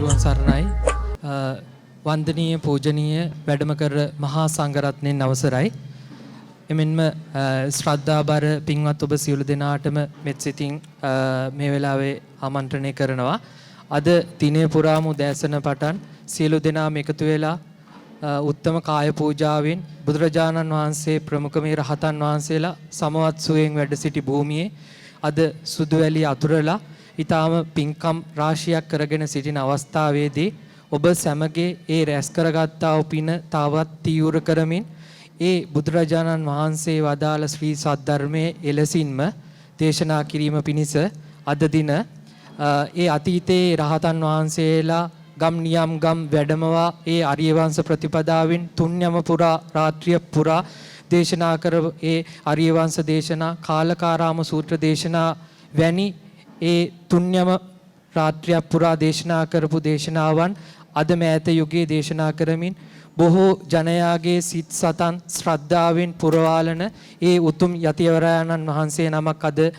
තෙරුවන් සරණයි. වන්දනීය පූජනීය වැඩම කර මහා සංඝරත්නයන් අවසරයි. එමෙන්ම ශ්‍රද්ධාබර පින්වත් ඔබ සියලු දෙනාටම මෙත් සිතින් මේ වෙලාවේ ආමන්ත්‍රණය කරනවා. අද දිනය පුරාම උදෑසන පටන් සියලු දෙනාම එකතු වෙලා උත්තම කාය පූජාවෙන් බුදුරජාණන් වහන්සේ ප්‍රමුඛ මේ රහතන් වහන්සේලා සමවත් සුවයෙන් වැඩ සිටි භූමියේ අද සුදුවැලි අතුරලා ඊටාම පින්කම් රාශියක් කරගෙන සිටින අවස්ථාවේදී ඔබ සැමගේ ඒ රැස් කරගත්තා වූ පින තවත් තීව්‍ර කරමින් ඒ බුදුරජාණන් වහන්සේ වදාළ ශ්‍රී සද්ධර්මයේ එලෙසින්ම දේශනා කිරීම පිණිස අද දින ඒ අතීතයේ රහතන් වහන්සේලා ගම් නියම් ගම් වැඩමවා ඒ ආර්ය වංශ ප්‍රතිපදාවෙන් තුන්යම පුරා රාත්‍රිය පුරා දේශනා කර ඒ ආර්ය වංශ දේශනා කාලකාරාම සූත්‍ර දේශනා වැනි ඒ තුන්යම රාත්‍රිය පුරා දේශනා කරපු දේශනාවන් අද මෑත යුගයේ දේශනා කරමින් බොහෝ ජනයාගේ සිත් සතන් ශ්‍රද්ධාවෙන් පුරවාලන ඒ උතුම් යතිවරයන්න් වහන්සේ නමක් අද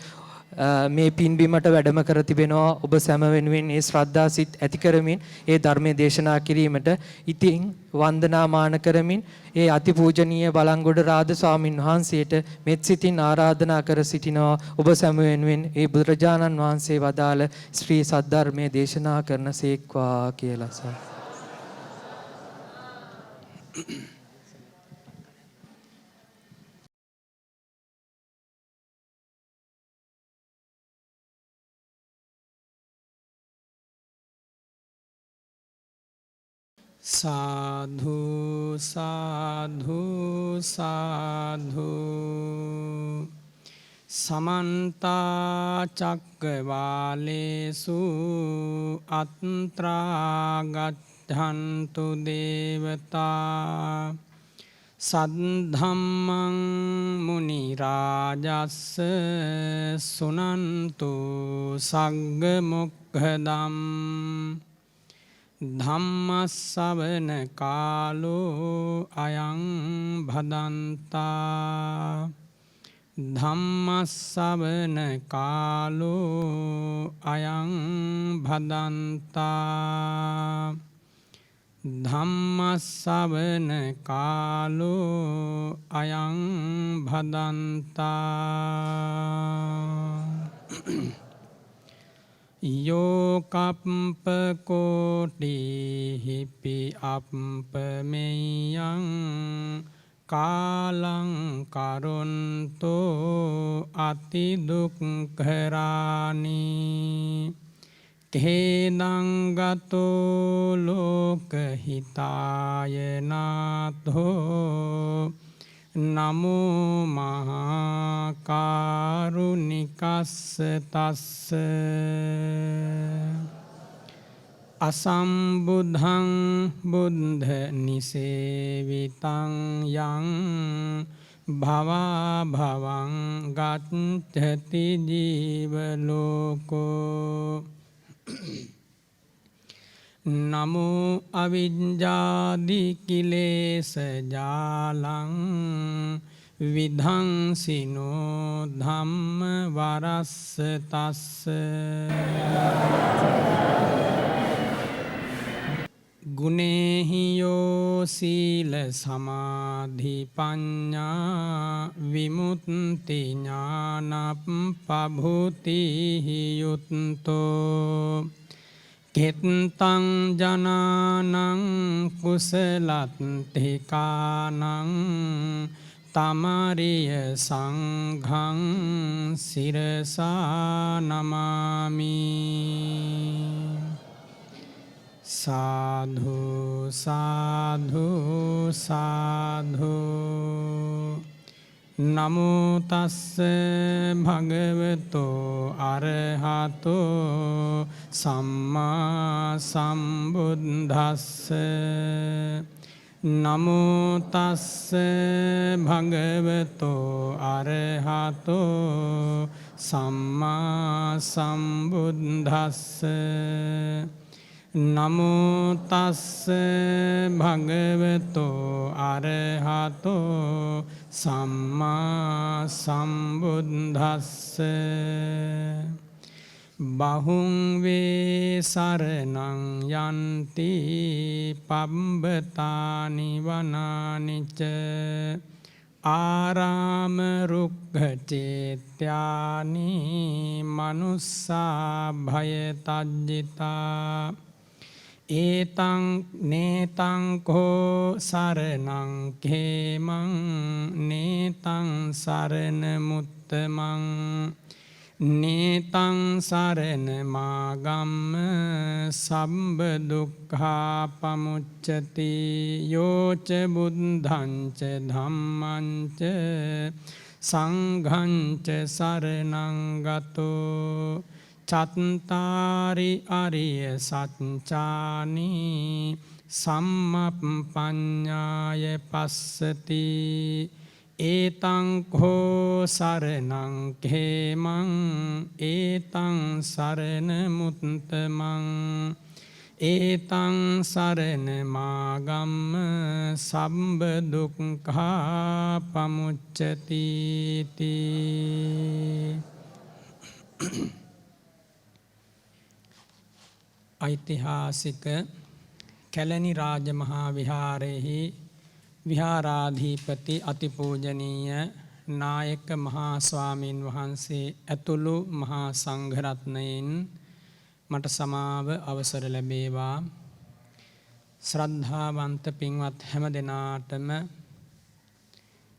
මේ පින්බිමට වැඩම කර තිබෙනවා. ඔබ සැම වෙනුවෙන් ඒ ශ්‍රද්ධා සිත් ඇති කරමින් ඒ ධර්මයේ දේශනා කිරීමට ඉතින් වන්දනාමාන කරමින් ඒ අතිපූජනීය බලංගොඩ රාද ස්වාමින් වහන්සේට මෙත් සිතින් ආරාධනා කර සිටිනවා. ඔබ සැම වෙනුවෙන් ඒ බුදුරජාණන් වහන්සේ වදාළ ශ්‍රී සද්ධර්මයේ දේශනා කරන සේක්වා කියලා සර්. साधु साधु साधु समन्ता चक्रवालेषु अत्रा गच्छन्तु देवता सद्धम्मं मुनिराजस्स सुनन्तु सग्गमुखदम् ධම්මස්සවන කාලෝ අයං භදන්තා ධම්මස්සවන කාලෝ අයං භදන්තා ධම්මස්සවන කාලෝ අයං භදන්තා යෝකප්පකෝටිහිපි අප්පමෙයං කාලං කරුන්තෝ අතිදුක්ඛරානි ඛේදංගතෝ ලෝකහිතාය නාථෝ නමෝ මහා කාරුණිකස්ස තස්ස අසම්බුද්ධං බුද්ධ නිසේවිතං යං භවා භවං ගච්ඡති ජීව ලෝකෝ නමෝ අවිජ්ජාදි කිලේශ ජාලං විධංසිනෝ ධම්ම වරස්ස තස්ස ගුණේහි යෝ සීල සමාධි පඤ්ඤා විමුක්ති ඥානප්පභූතිහි යුත්තෝ කෙත්තං ජනානං කුසලත්ථිකානං තමරිය සංඝං සිරසා නමාමි සාධු සාධු සාධු නමෝ තස්ස භගවතෝ අරහතෝ සම්මා සම්බුද්දස්ස නමෝ තස්ස භගවතෝ අරහතෝ සම්මා සම්බුද්දස්ස නමෝ තස්ස භගවතෝ අරහතෝ සම්මා සම්බුද්දස්ස බහුං වේ සරණං යන්ති පබ්බතානි වනානිච ආරාම රුක්ඛ චේත්‍යානි මනුස්සා භය තජ්ජිතා ඒතං නේතං කෝ සරණං khemං නේතං සරණ මුත්තමං නේතං සරණ මාගම්ම සම්බ දුක්ඛා පමුච්චති යෝච බුද්ධං ච ධම්මං ච සංඝං ච සරණං ගතෝ චත්තාරි අරිය සච්චානි සම්මප්පඤ්ඤාය පස්සති ඒතං කෝ සරණං khemං ඒතං සරණ මුත්තමං ඒතං සරණ මාගම්ම සම්බ දුක්ඛා පමුච්චති තී. ඓතිහාසික කැලණි රාජමහා විහාරයේහි විහාරාධිපති අතිපූජනීය නායක මහා ස්වාමීන් වහන්සේ ඇතුළු මහා සංඝරත්නයෙන් මට සමාව අවසර ලැබේවා. ශ්‍රද්ධාවන්ත පින්වත් හැම දෙනාටම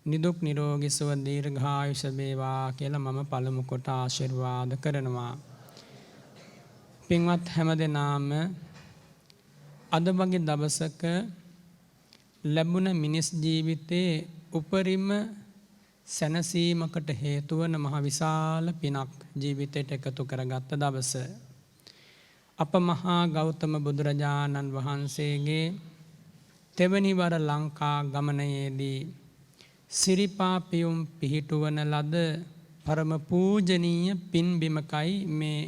නිදුක් නිරෝගී සුව දීර්ඝායුෂ වේවා කියලා මම පළමු කොට ආශිර්වාද කරනවා. පින්වත් හැම දෙනාම අද වගේ දවසක ලැබුණ මිනිස් ජීවිතයේ උපරිම සැනසීමකට හේතු වන මහ විශාල පිනක් ජීවිතයට එකතු කරගත්ත දවස. අප මහා ගෞතම බුදුරජාණන් වහන්සේගේ තෙවැනි වර ලංකා ගමනයේදී සිරිපා පියුම් පිහිටුවන ලද පරම පූජනීය පින්බිමකයි මේ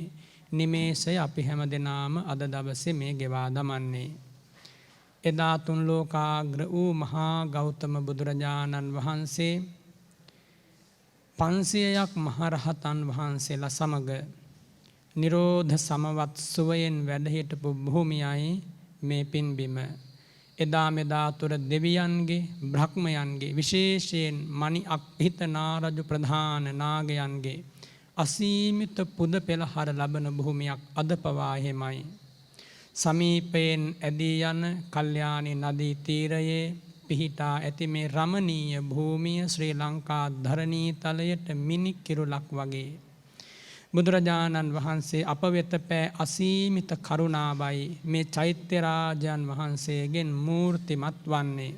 නිමේෂය අපි හැම දෙනාම අද දවසේ මේ ගෙවා දමන්නේ. එදා තුන් ලෝකාග්‍ර වූ මහා ගෞතම බුදුරජාණන් වහන්සේ 500ක් මහරහතන් වහන්සේලා සමග නිරෝධ සමවත් සුවයෙන් වැඩ හිටපු භූමියයි මේ පින්බිම. එදා මෙදා තුර දෙවියන්ගේ බ්‍රහ්මයන්ගේ විශේෂයෙන් මණි අක්හිත නාරජු ප්‍රධාන නාගයන්ගේ අසීමිත පුද පෙළහර ලබන භූමියක් අද පවා එහෙමයි. සමීපයෙන් ඇදී යන කල්යාණී නදී තීරයේ පිහිටා ඇති මේ රමණීය භූමිය ශ්‍රී ලංකා ධරණී තලයට මිනි කිරුලක් වගේ. බුදුරජාණන් වහන්සේ අප වෙත පෑ අසීමිත කරුණාවයි මේ චෛත්‍ය රාජයන් වහන්සේගෙන් මූර්තිමත් වන්නේ.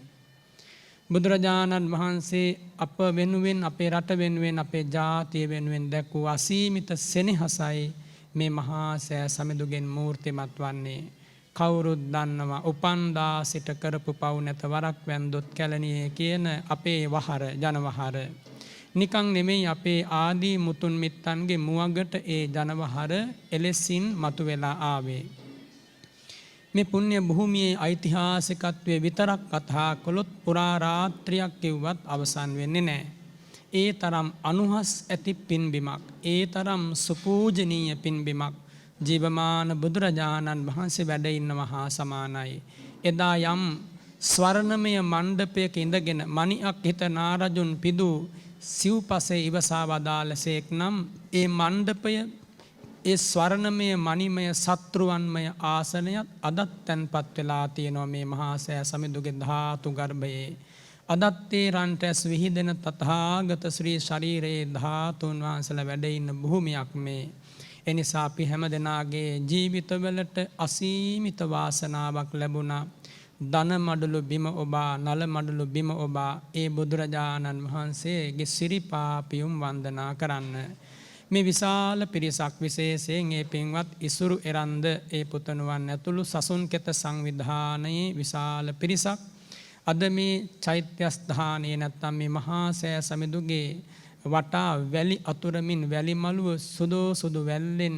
බුදුරජාණන් වහන්සේ අප වෙනුවෙන් අපේ රට වෙනුවෙන් අපේ ජාතිය වෙනුවෙන් දැක්වූ අසීමිත සෙනෙහසයි මේ මහා සෑ සමිඳුගෙන් මූර්තිමත් වන්නේ. කවුරුත් දන්නවා උපන්දා සිට කරපු පව් නැත වරක් වැන්දොත් කැලණියේ කියන අපේ වහර ජනවහර. නිකං නෙමෙයි අපේ ආදී මුතුන් මිත්තන්ගේ මුවගට ඒ ජනවහර එලෙසින් මතුවෙලා ආවේ. මේ පුණ්‍ය භූමියේ ඓතිහාසිකත්වය විතරක් කතා කළොත් පුරා රාත්‍රියක් කිව්වත් අවසන් වෙන්නේ නැහැ. ඒ තරම් අනුහස් ඇති පින්බිමක්, ඒ තරම් සුපූජනීය පින්බිමක් ජීවමාන බුදුරජාණන් වහන්සේ වැඩ ඉන්නවා හා සමානයි. එදා යම් ස්වර්ණමය මණ්ඩපයක ඉඳගෙන මණික් හිත නාරජුන් පිදූ සිව්පසේ ඉවසා වදාළසේක් නම් ඒ මණ්ඩපය ඒ ස්වර්ණමය මණිමය සත්‍රුවන්මය ආසනයත් අදත් තැන්පත් වෙලා තියෙනවා මේ මහා සෑ සමිඳුගේ ධාතු ගර්භයේ. අදත් ඒ රන්ට ඇස් විහිදෙන තථාගත ශ්‍රී ශරීරයේ ධාතුන් වහන්සේලා වැඩ ඉන්න භූමියක් මේ. එනිසා අපි හැම දෙනාගේ ජීවිතවලට අසීමිත වාසනාවක් ලැබුණා. දන මඩලු බිම ඔබා නල මඩලු බිම ඔබා ඒ බුදුරජාණන් වහන්සේගේ සිරිපා පියුම් වන්දනා කරන්න. මේ විශාල පිරිසක් විශේෂයෙන් ඒ පින්වත් ඉසුරු එරන්ද ඒ පුතණුවන් ඇතුළු සසුන් කෙත සංවිධානයේ විශාල පිරිසක් අද මේ චෛත්‍යස්ථානයේ නැත්තම් මේ මහා සෑ සමිඳුගේ වටා වැලි අතුරමින් වැලි මළුව සුදු වැල්ලෙන්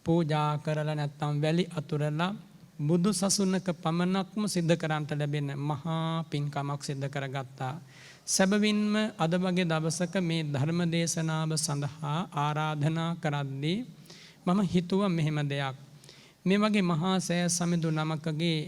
පූජා කරලා නැත්තම් වැලි අතුරලා බුදු සසුනක පමණක්ම සිද්ධ කරන්නට ලැබෙන මහා පින්කමක් සිද්ධ කරගත්තා. සැබවින්ම අද වගේ දවසක මේ ධර්ම දේශනාව සඳහා ආරාධනා කරද්දී මම හිතුවා මෙහෙම දෙයක්. මේ වගේ මහා සෑ සමිඳු නමකගේ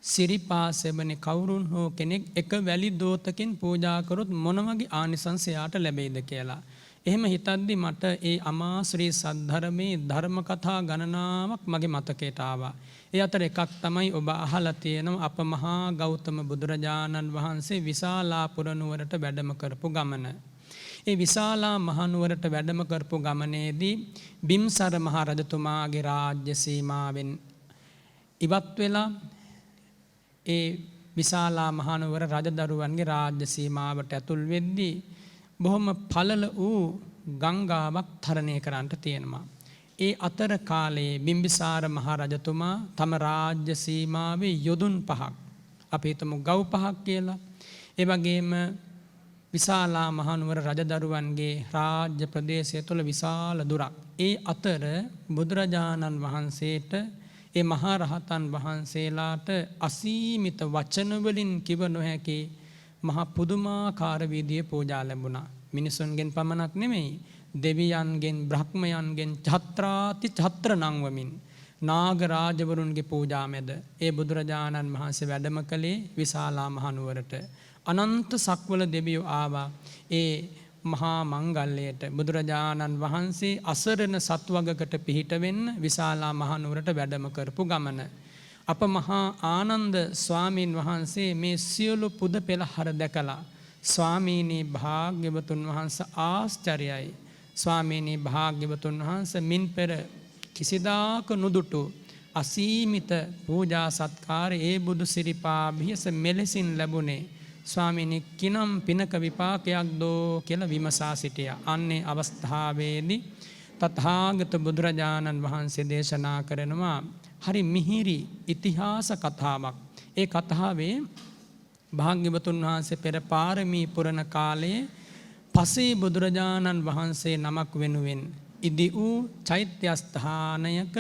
සිරිපා සෙබනේ කවුරුන් හෝ කෙනෙක් එක වැලි දෝතකින් පූජා කරොත් මොන වගේ ආනිසංසයාට ලැබෙයිද කියලා. එහෙම හිතද්දි මට ඒ අමා ශ්‍රී සද්ධර්මයේ ධර්ම කතා ගණනාවක් මගේ මතකයට ආවා. ඒ අතර එකක් තමයි ඔබ අහලා තියෙනවා අප මහා ගෞතම බුදුරජාණන් වහන්සේ විශාලාපුර නුවරට වැඩම කරපු ගමන. ඒ විශාලා මහනුවරට වැඩම කරපු ගමනේදී බිම්සර මහ රජතුමාගේ රාජ්‍ය සීමාවෙන් ඉවත් වෙලා ඒ විශාලා මහනුවර රජදරුවන්ගේ රාජ්‍ය සීමාවට ඇතුල් වෙද්දී බොහොම පළල වූ ගංගාවක් තරණය කරන්නට තියෙනවා. ඒ අතර කාලයේ බිම්බිසාර මහ රජතුමා තම රාජ්‍ය සීමාවේ යොදුන් 5ක් අපි හිතමු ගව් 5ක් කියලා. ඒ වගේම විශාලා මහනුවර රජදරුවන්ගේ රාජ්‍ය ප්‍රදේශය තුළ විශාල දුරක්. ඒ අතර බුදුරජාණන් වහන්සේට ඒ මහා රහතන් වහන්සේලාට අසීමිත වචන වලින් කිව නොහැකි මහා පුදුමාකාර විදියේ පූජා ලැබුණා. මිනිසුන්ගෙන් පමණක් නෙමෙයි දෙවියන්ගෙන් බ්‍රහ්මයන්ගෙන් ඡත්‍රාති ඡත්‍ර නංවමින් නාග රාජවරුන්ගේ පූජා මැද ඒ බුදුරජාණන් වහන්සේ වැඩම කළේ විශාලා මහනුවරට. අනන්ත සක්වල දෙවියෝ ආවා ඒ මහා මංගල්‍යයට. බුදුරජාණන් වහන්සේ අසරණ සත්වගකට පිහිට වෙන්න විශාලා මහනුවරට වැඩම කරපු ගමන. අප මහා ආනන්ද ස්වාමීන් වහන්සේ මේ සියලු පුද පෙළහර දැකලා ස්වාමීනි භාග්‍යවතුන් වහන්සේ ආශ්චර්යයි. ස්වාමීනි භාග්‍යවතුන් වහන්සේ මින් පෙර කිසිදාක නුදුටු අසීමිත පූජා සත්කාර ඒ බුදු සිරිපා බියස මෙලෙසින් ලැබුණේ ස්වාමීනි කිනම් පිනක විපාකයක් දෝ කියලා විමසා සිටියා. අන්නේ අවස්ථාවේදී තථාගත බුදුරජාණන් වහන්සේ දේශනා කරනවා හරි මිහිරි ඉතිහාස කතාවක්. ඒ කතාවේ භාග්‍යවතුන් වහන්සේ පෙර පාරමී පුරන කාලයේ පසේ බුදුරජාණන් වහන්සේ නමක් වෙනුවෙන් ඉදි වූ චෛත්‍ය ස්ථානයක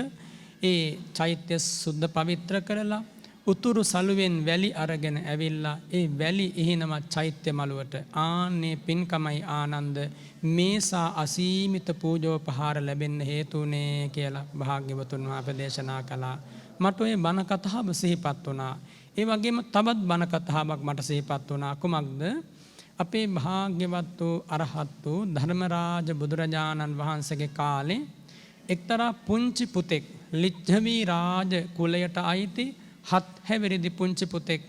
ඒ චෛත්‍ය සුද්ධ පවිත්‍ර කරලා උතුරු සළුවෙන් වැලි අරගෙන ඇවිල්ලා ඒ වැලි ඉහිනම චෛත්‍ය මළුවට ආන්නේ පින්කමයි ආනන්ද මේසා අසීමිත පූජෝපහාර ලැබෙන්න හේතුනේ කියලා භාග්‍යවතුන් වහන්සේ දේශනා කළා. මට ඔය බණ කතාව සිහිපත් වුණා. ඒ වගේම තවත් බණ කතාවක් මට සිහිපත් වුණා. කුමක්ද? අපේ භාග්‍යවත් වූ අරහත් වූ ධර්මරාජ බුදුරජාණන් වහන්සේගේ කාලේ එක්තරා පුංචි පුතෙක් ලිච්ඡවි රාජ කුලයට අයිති 7 හැවිරිදි පුංචි පුතෙක්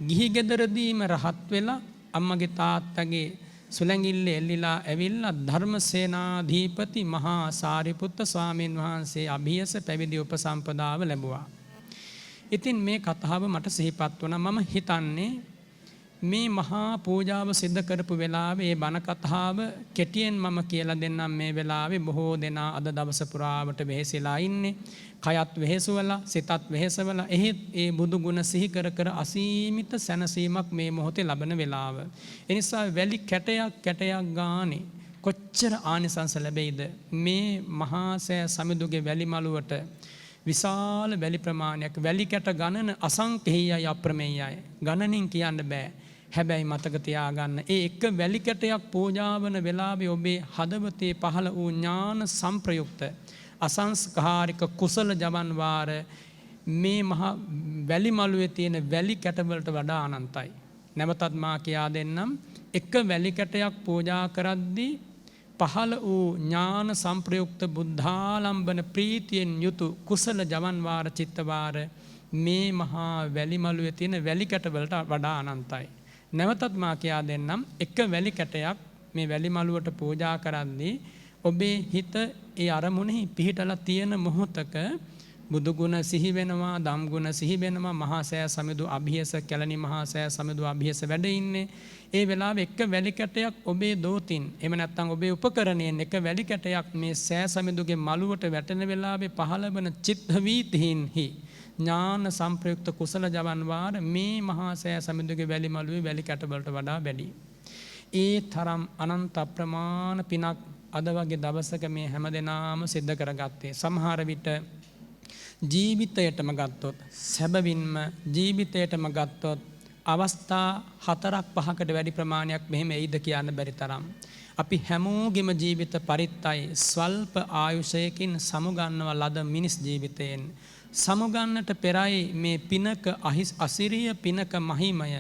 ගිහි ගෙදරදීම රහත් වෙලා අම්මගේ තාත්තගේ සුලංගිල්ලේ එල්ලිලා ඇවිල්ලා ධර්මසේනාධිපති මහා සාරිපුත්ත ස්වාමීන් වහන්සේ අභියස පැවිදි උපසම්පදාව ලැබුවා. ඉතින් මේ කතාව මට සිහිපත් වුණා. මම හිතන්නේ මේ මහා පූජාව සිද්ධ කරපු වෙලාවේ මේ බණ කතාව කෙටියෙන් මම කියලා දෙන්නම්. මේ වෙලාවේ බොහෝ දෙනා අද දවස පුරාවට වෙහෙසලා ඉන්නේ. කයත් වෙහෙසවලා සිතත් වෙහෙසවලා එහෙත් ඒ බුදු ගුණ සිහි කර කර අසීමිත සැනසීමක් මේ මොහොතේ ලබන වෙලාව. ඒ නිසා වැලි කැටයක් ගානේ කොච්චර ආනිසංස ලැබෙයිද මේ මහා සෑ සමිඳුගේ වැලි මළුවට. විශාල වැලි ප්‍රමාණයක් වැලි කැට ගණන අසංකේයයි අප්‍රමේයයි. ගණනින් කියන්න බෑ. හැබැයි මතක තියාගන්න ඒ එක වැලි කැටයක් පූජා වන වෙලාවේ ඔබේ හදවතේ පහළ වූ ඥාන සංප්‍රයුක්ත අසංස්කාරික කුසල ජවන් වාර මේ මහා වැලි මළුවේ තියෙන වැලි කැටවලට වඩා අනන්තයි. නැවතත් මා කියා දෙන්නම්. එක වැලි කැටයක් පූජා කරද්දී පහළ වූ ඥාන සංප්‍රයුක්ත බුද්ධාලම්බන ප්‍රීතියෙන් යුතු කුසල ජවන් වාර චිත්ත වාර මේ මහා වැලි මළුවේ තියෙන වැලි කැටවලට වඩා අනන්තයි. නැවතත් මා කියා දෙන්නම්. එක වැලි කැටයක් මේ වැලි මළුවට පූජා කරද්දී ඔබේ හිත ඒ අරමුණෙහි පිහිටලා තියෙන මොහොතක බුදු ගුණ සිහි වෙනවා, ධම් ගුණ සිහි වෙනවා, මහා සෑ සමිඳු අභියස කැලණි මහා සෑ සමිඳු අභියස වැඩ ඉන්නේ. ඒ වෙලාවේ එක වැලි කැටයක් ඔබේ දෝතින් එහෙම නැත්නම් ඔබේ උපකරණයෙන් එක වැලි කැටයක් මේ සෑ සමිඳුගේ මළුවට වැටෙන වෙලාවේ පහළ වන චිත්ත වීතිහින්හි ඥාන සංප්‍රයුක්ත කුසල ජවන් වාර මේ මහා සෑ සමිඳුගේ වැලි මළුවේ වැලි කැට වලට වඩා වැඩි. ඒ තරම් අනන්ත අප්‍රමාණ පිනක් අද වගේ දවසක මේ හැමදෙනාම සිද්ධ කරගත්තේ. සමහර විට ජීවිතයටම ගත්තොත් සැබවින්ම ජීවිතයටම ගත්තොත් අවස්ථා 4-5කට වැඩි ප්‍රමාණයක් මෙහෙම එයිද කියන්න බැරි තරම් අපි හැමෝගෙම ජීවිත පරිත්තයි ස්වල්ප ආයුෂයකින් සමුගන්නව ලද මිනිස් ජීවිතයෙන්. සමුගන්නට පෙරයි මේ පිනක අසිරිය පිනක මහිමය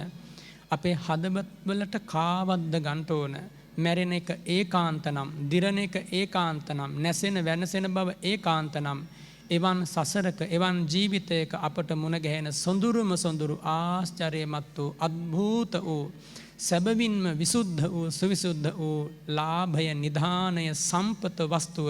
අපේ හදවත්වලට කාවද්ද ගන්ට ඕන. මැරෙන එක ඒකාන්තනම්, දිරණ එක ඒකාන්තනම්, නැසෙන වෙනසෙන බව ඒකාන්තනම්, එවන් සසරක එවන් ජීවිතයක අපට මුණ ගැහෙන සොඳුරුම සොඳුරු ආශ්චර්යමත් වූ අද්භූත වූ සැබවින්ම විසුද්ධ වූ සුවිසුද්ධ වූ ලාභය නිධානය සම්පත වස්තුව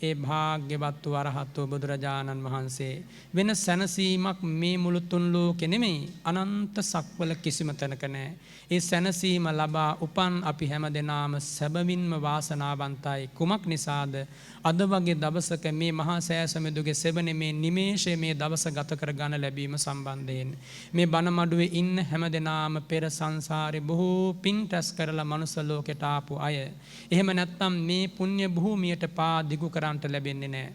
ඒ භාග්‍යවත් වූ අරහත් වූ බුදුරජාණන් වහන්සේ. වෙන සැනසීමක් මේ මුළු තුන් ලෝකෙ නෙමෙයි, අනන්ත සක්වල කිසිම තැනක නැහැ. ඒ සැනසීම ලබා උපන් අපි හැම දෙනාම සැබවින්ම වාසනාවන්තයි. කුමක් නිසාද? අද වගේ දවසක මේ මහා සෑසමෙදුගේ සෙවනේ මේ නිමේෂයේ මේ දවස ගත කර ගන්න ලැබීම සම්බන්ධයෙන් මේ බණ මඩුවේ ඉන්න හැම දෙනාම පෙර සංසාරේ බොහෝ පින් රැස් කරලා මනුස්ස ලෝකයට ආපු අය. එහෙම නැත්නම් මේ පුණ්‍ය භූමියට පා දිගු කරන්නට ලැබෙන්නේ නැහැ.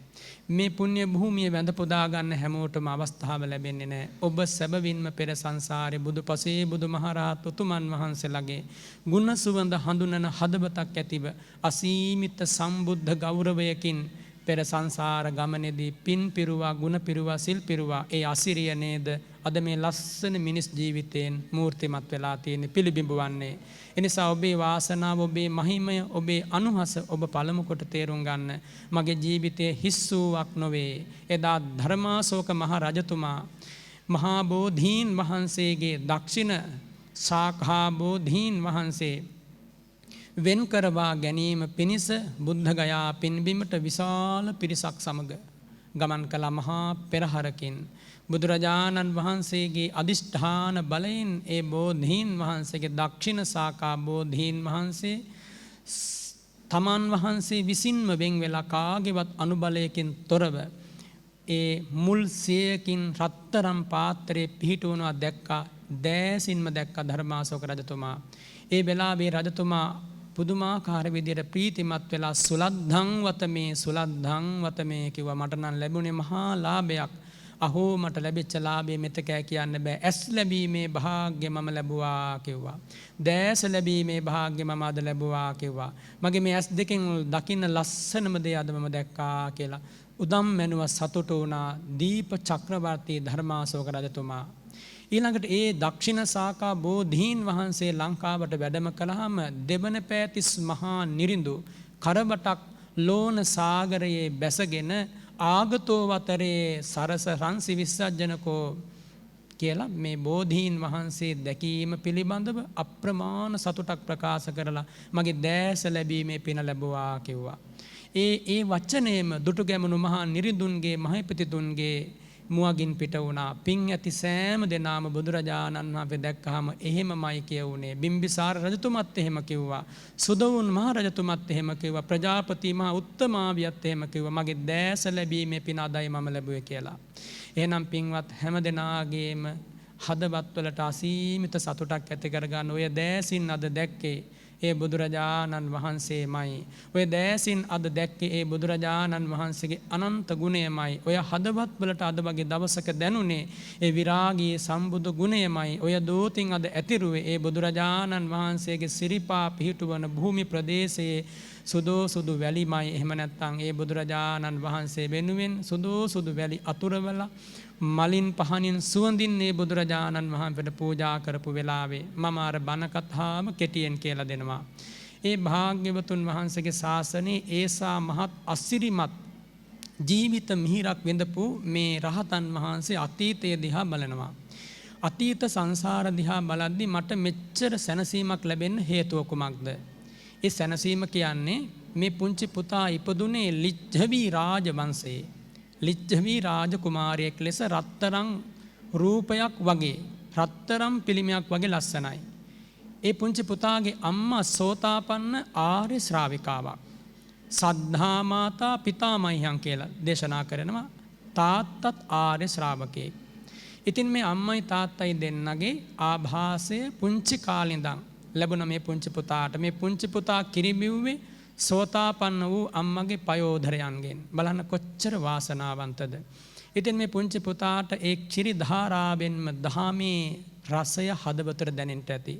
මේ පුණ්‍ය භූමිය වැඳ පුදා ගන්න හැමෝටම අවස්ථාව ලැබෙන්නේ නැහැ. ඔබ සැබවින්ම පෙර සංසාරේ බුදුපසේ බුදුමහරහත් උතුමන් වහන්සේලාගේ ගුණ සුවඳ හඳුනන හදවතක් ඇතිව අසීමිත සම්බුද්ධ ගෞරවයකින් පෙර සංසාර ගමනේදී පින් පිරුවා, ගුණ පිරුවා, සිල් පිරුවා. ඒ අසිරිය නේද අද මේ ලස්සන මිනිස් ජීවිතයෙන් මූර්තිමත් වෙලා තියෙන පිළිබිඹුවන්නේ. එනිසා ඔබේ වාසනාව, ඔබේ මහිමය, ඔබේ අනුහස ඔබ පළමු කොට තේරුම් ගන්න. මගේ ජීවිතයේ හිස්සුවක් නොවේ. එදා ධර්මාශෝක මහ රජතුමා මහා බෝධීන් වහන්සේගේ දක්ෂිණ ශාඛා බෝධීන් වහන්සේ වෙන් කරවා ගැනීම පිණිස බුද්ධ ගයා පින්බිමට විශාල පිරිසක් සමග ගමන් කළ මහා පෙරහරකින් බුදුරජාණන් වහන්සේගේ අදිෂ්ඨාන බලයෙන් ඒ බෝධීන් වහන්සේගේ දක්ෂිණ ශාඛා බෝධීන් වහන්සේ තමන් වහන්සේ විසින්ම වෙන් වෙලා කාගේවත් අනුබලයකින් තොරව ඒ මුල් සියයකින් රත්තරම් පාත්‍රයේ පිහිටුවනවා දැක්කා. දෑසින්ම දැක්කා ධර්මාශෝක රජතුමා. ඒ වෙලාවේ රජතුමා පුදුමාකාර විදියට ප්‍රීතිමත් වෙලා සුලද්ධං වතමේ කිව්වා. මට නම් ලැබුණේ මහා ලාභයක්. අහෝ මට ලැබිච්ච ලාභය මෙතකෑ කියන්න බෑ. ඇස් ලැබීමේ භාග්‍ය මම ලැබුවා කිව්වා. දැස ලැබීමේ භාග්‍ය මම අද ලැබුවා කිව්වා. මගේ මේ ඇස් දෙකෙන් දකින්න ලස්සනම දේ අද මම දැක්කා කියලා උදම් මැනුව සතුටු වුණා දීප චක්‍රවර්ති ධර්මාශෝක රජතුමා. ඊළඟට ඒ දක්ෂිණ ශාඛා බෝධීන් වහන්සේ ලංකාවට වැඩම කළාම දෙවන පෑතිස් මහා නිරිඳු කරබටක් ලෝණ සාගරයේ බැසගෙන ආගතෝ වතරේ සරස රන්සි විස්සජ්ජනකෝ කියලා මේ බෝධීන් වහන්සේ දැකීම පිළිබඳව අප්‍රමාණ සතුටක් ප්‍රකාශ කරලා මගේ දැස ලැබීමේ පින ලැබුවා කිව්වා. ඒ වචනේම දුටුගැමුණු මහා නිරිඳුන්ගේ මහිපතිතුන්ගේ මුවගින් පිට වුණා. පින් ඇති සෑම දෙනාම බුදුරජාණන් වහන්සේ දැක්කහම එහෙමමයි කියවුනේ. බිම්බිසාර රජතුමත් එහෙම කිව්වා. සුදවුන් මහ රජතුමත් එහෙම කිව්වා. ප්‍රජාපති මහ උත්තමාවියත් එහෙම කිව්වා. මගේ දැස ලැබීමේ පින අදයි මම ලැබුවේ කියලා. එහෙනම් පින්වත් හැම දෙනාගේම හදවත්වලට අසීමිත සතුටක් ඇති කරගන්න ඔය දැසින් අද දැක්කේ ඒ බුදුරජාණන් වහන්සේමයි. ඔය දැසින් අද දැක්කේ ඒ බුදුරජාණන් වහන්සේගේ අනන්ත ගුණයමයි. ඔය හදවත් වලට අද වගේ දවසක දැනුනේ ඒ විරාගී සම්බුදු ගුණයමයි. ඔය දෝතින් අද ඇතිරුවේ ඒ බුදුරජාණන් වහන්සේගේ සිරිපා පිහිටුවන භූමි ප්‍රදේශයේ සුදු වැලිමයි. එහෙම නැත්නම් ඒ බුදුරජාණන් වහන්සේ වෙනුවෙන් සුදු වැලි අතුරවලා මලින් පහනින් සුවඳින් මේ බුදුරජාණන් වහන්සේට පූජා කරපු වෙලාවේ මම අර බණ කතාවම කෙටියෙන් කියලා දෙනවා. ඒ භාග්‍යවතුන් වහන්සේගේ ශාසනයේ ඒසා මහත් අසිරිමත් ජීවිත මිහිරක් විඳපු මේ රහතන් වහන්සේ අතීතයේ දිහා බලනවා. අතීත සංසාර දිහා බලද්දි මට මෙච්චර සැනසීමක් ලැබෙන්න හේතුව කුමක්ද? ඒ සැනසීම කියන්නේ මේ පුංචි පුතා ඉපදුනේ ලිච්ඡවි රාජ වංශයේ. ලිච්ඡවි රාජකුමාරයෙක් ලෙස රත්තරන් රූපයක් වගේ, රත්තරන් පිළිමයක් වගේ ලස්සනයි. ඒ පුංචි පුතාගේ අම්මා සෝතාපන්න ආර්ය ශ්‍රාවිකාවක්. සද්ධා මාතා පිතාමහයන් කියලා දේශනා කරනවා. තාත්තත් ආර්ය ශ්‍රාවකයෙක්. ඉතින් මේ අම්මයි තාත්තයි දෙන්නගේ ආභාසය පුංචි කාලේ ඉඳන් ලැබුණ මේ පුංචි පුතාට. මේ පුංචි පුතා කිරිබිව්වේ සෝතාපන්න වූ අම්මගේ පයෝදරයන්ගෙන්. බලන්න කොච්චර වාසනාවන්තද. ඉතින් මේ පුංචි පුතාට ඒ කිරි ධාරාවෙන්ම දහමේ රසය හදවතට දැනෙන්න ඇති.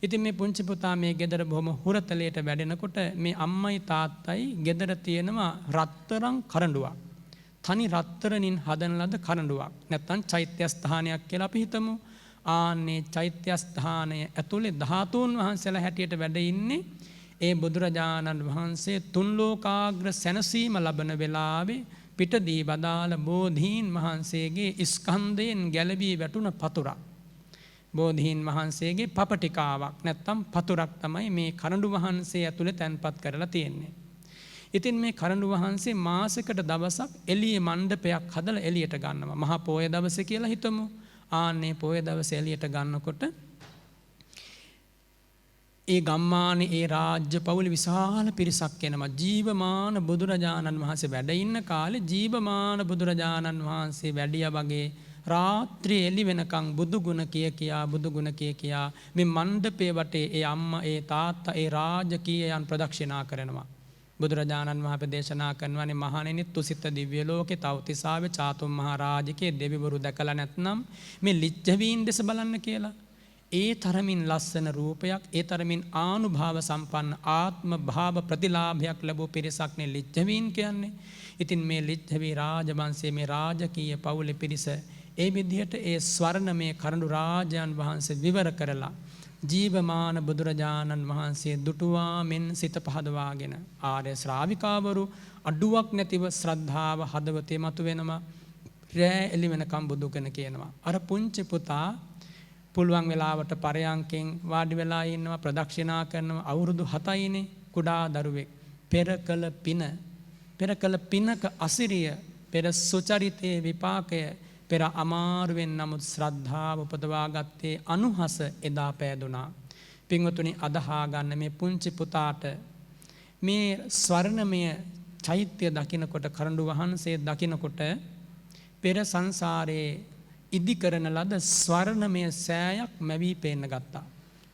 ඉතින් මේ පුංචි පුතා මේ ගෙදර බොහොම හුරතලයට වැඩෙනකොට මේ අම්මයි තාත්තයි ගෙදර තියෙනවා රත්තරන් කරඬුවක්. තනි රත්තරනින් හදන ලද කරඬුවක්. නැත්තම් චෛත්‍යස්ථානයක් කියලා අපි හිතමු. ආන්නේ චෛත්‍යස්ථානය ඇතුලේ ධාතුන් වහන්සේලා හැටියට වැඩ ඉන්නේ ඒ බුදුරජාණන් වහන්සේ තුන් ලෝකාග්‍ර සැනසීම ලබන වෙලාවේ පිටදී වදාළ බෝධීන් වහන්සේගේ ස්කන්ධයෙන් ගැලවී වැටුණ පතුරක්. බෝධීන් වහන්සේගේ පපටිකාවක් නැත්තම් පතුරක් තමයි මේ කරඬු වහන්සේ ඇතුලේ තැන්පත් කරලා තියෙන්නේ. ඉතින් මේ කරඬු වහන්සේ මාසෙකට දවසක් එළියේ මණ්ඩපයක් හදලා එළියට ගන්නවා. මහා පොය දවසේ කියලා හිතමු. ආන්නේ පොය දවසේ එළියට ගන්නකොට ඒ ගම්මානේ ඒ රාජ්‍ය පවුල විශාල පිරිසක් එනවා. ජීවමාන බුදුරජාණන් වහන්සේ වැඩ ඉන්න කාලේ ජීවමාන බුදුරජාණන් වහන්සේ වැඩියා වගේ රාත්‍රියේ එළි වෙනකන් බුදු ගුණ කියා මේ මණ්ඩපයේ වටේ ඒ අම්මා ඒ තාත්තා ඒ රාජකීයයන් ප්‍රදක්ෂිනා කරනවා. බුදුරජාණන් වහන්සේ දේශනා කරනවානේ මහණෙනි තුසිත දිව්‍ය ලෝකේ තවතිසාවේ චාතුම් මහ රාජකයේ දෙවිවරු දැකලා නැත්නම් මේ ලිච්ඡවීන් දෙස බලන්න කියලා. ඒ තරමින් ලස්සන රූපයක් ඒ තරමින් ආනුභාව සම්පන්න ආත්ම භාව ප්‍රතිලාභයක් ලැබූ පිරිසක් නේ ලිච්ඡවීන් කියන්නේ. ඉතින් මේ ලිච්ඡවී රාජවංශයේ මේ රාජකීය පවුලේ පිරිස ඒ විදිහට ඒ ස්වර්ණමය කරඬු රාජයන් වහන්සේ විවර කරලා ජීවමාන බුදුරජාණන් වහන්සේ දුටුවා මෙන් සිත පහදවාගෙන ආර්ය ශ්‍රාවිකාවරු අඩුවක් නැතිව ශ්‍රද්ධාව හදවතේ මතුවෙනවා. රෑ එළි වෙනකම් බුදු කෙන කියනවා. අර පුංචි පුතා පුළුවන් වෙලාවට පරයන්කෙන් වාඩි වෙලා ඉන්නවා ප්‍රදක්ෂිනා කරනවා. අවුරුදු 7යිනේ කුඩා දරුවෙක්. පෙර කළ පිනක අසිරිය පෙර සුචරිතේ විපාකය පෙර අමාරුවෙන් නමුත් ශ්‍රද්ධාව උපදවා ගත්තේ අනුහස එදා පෑදුනා. පින්වතුනි අදහා ගන්න මේ පුංචි පුතාට මේ ස්වර්ණමය චෛත්‍ය දකින්නකොට කරඬු වහන්සේ දකින්නකොට පෙර සංසාරේ ඉදි කරන ලද ස්වර්ණමය සෑයක් මැවී පේන්න ගත්තා.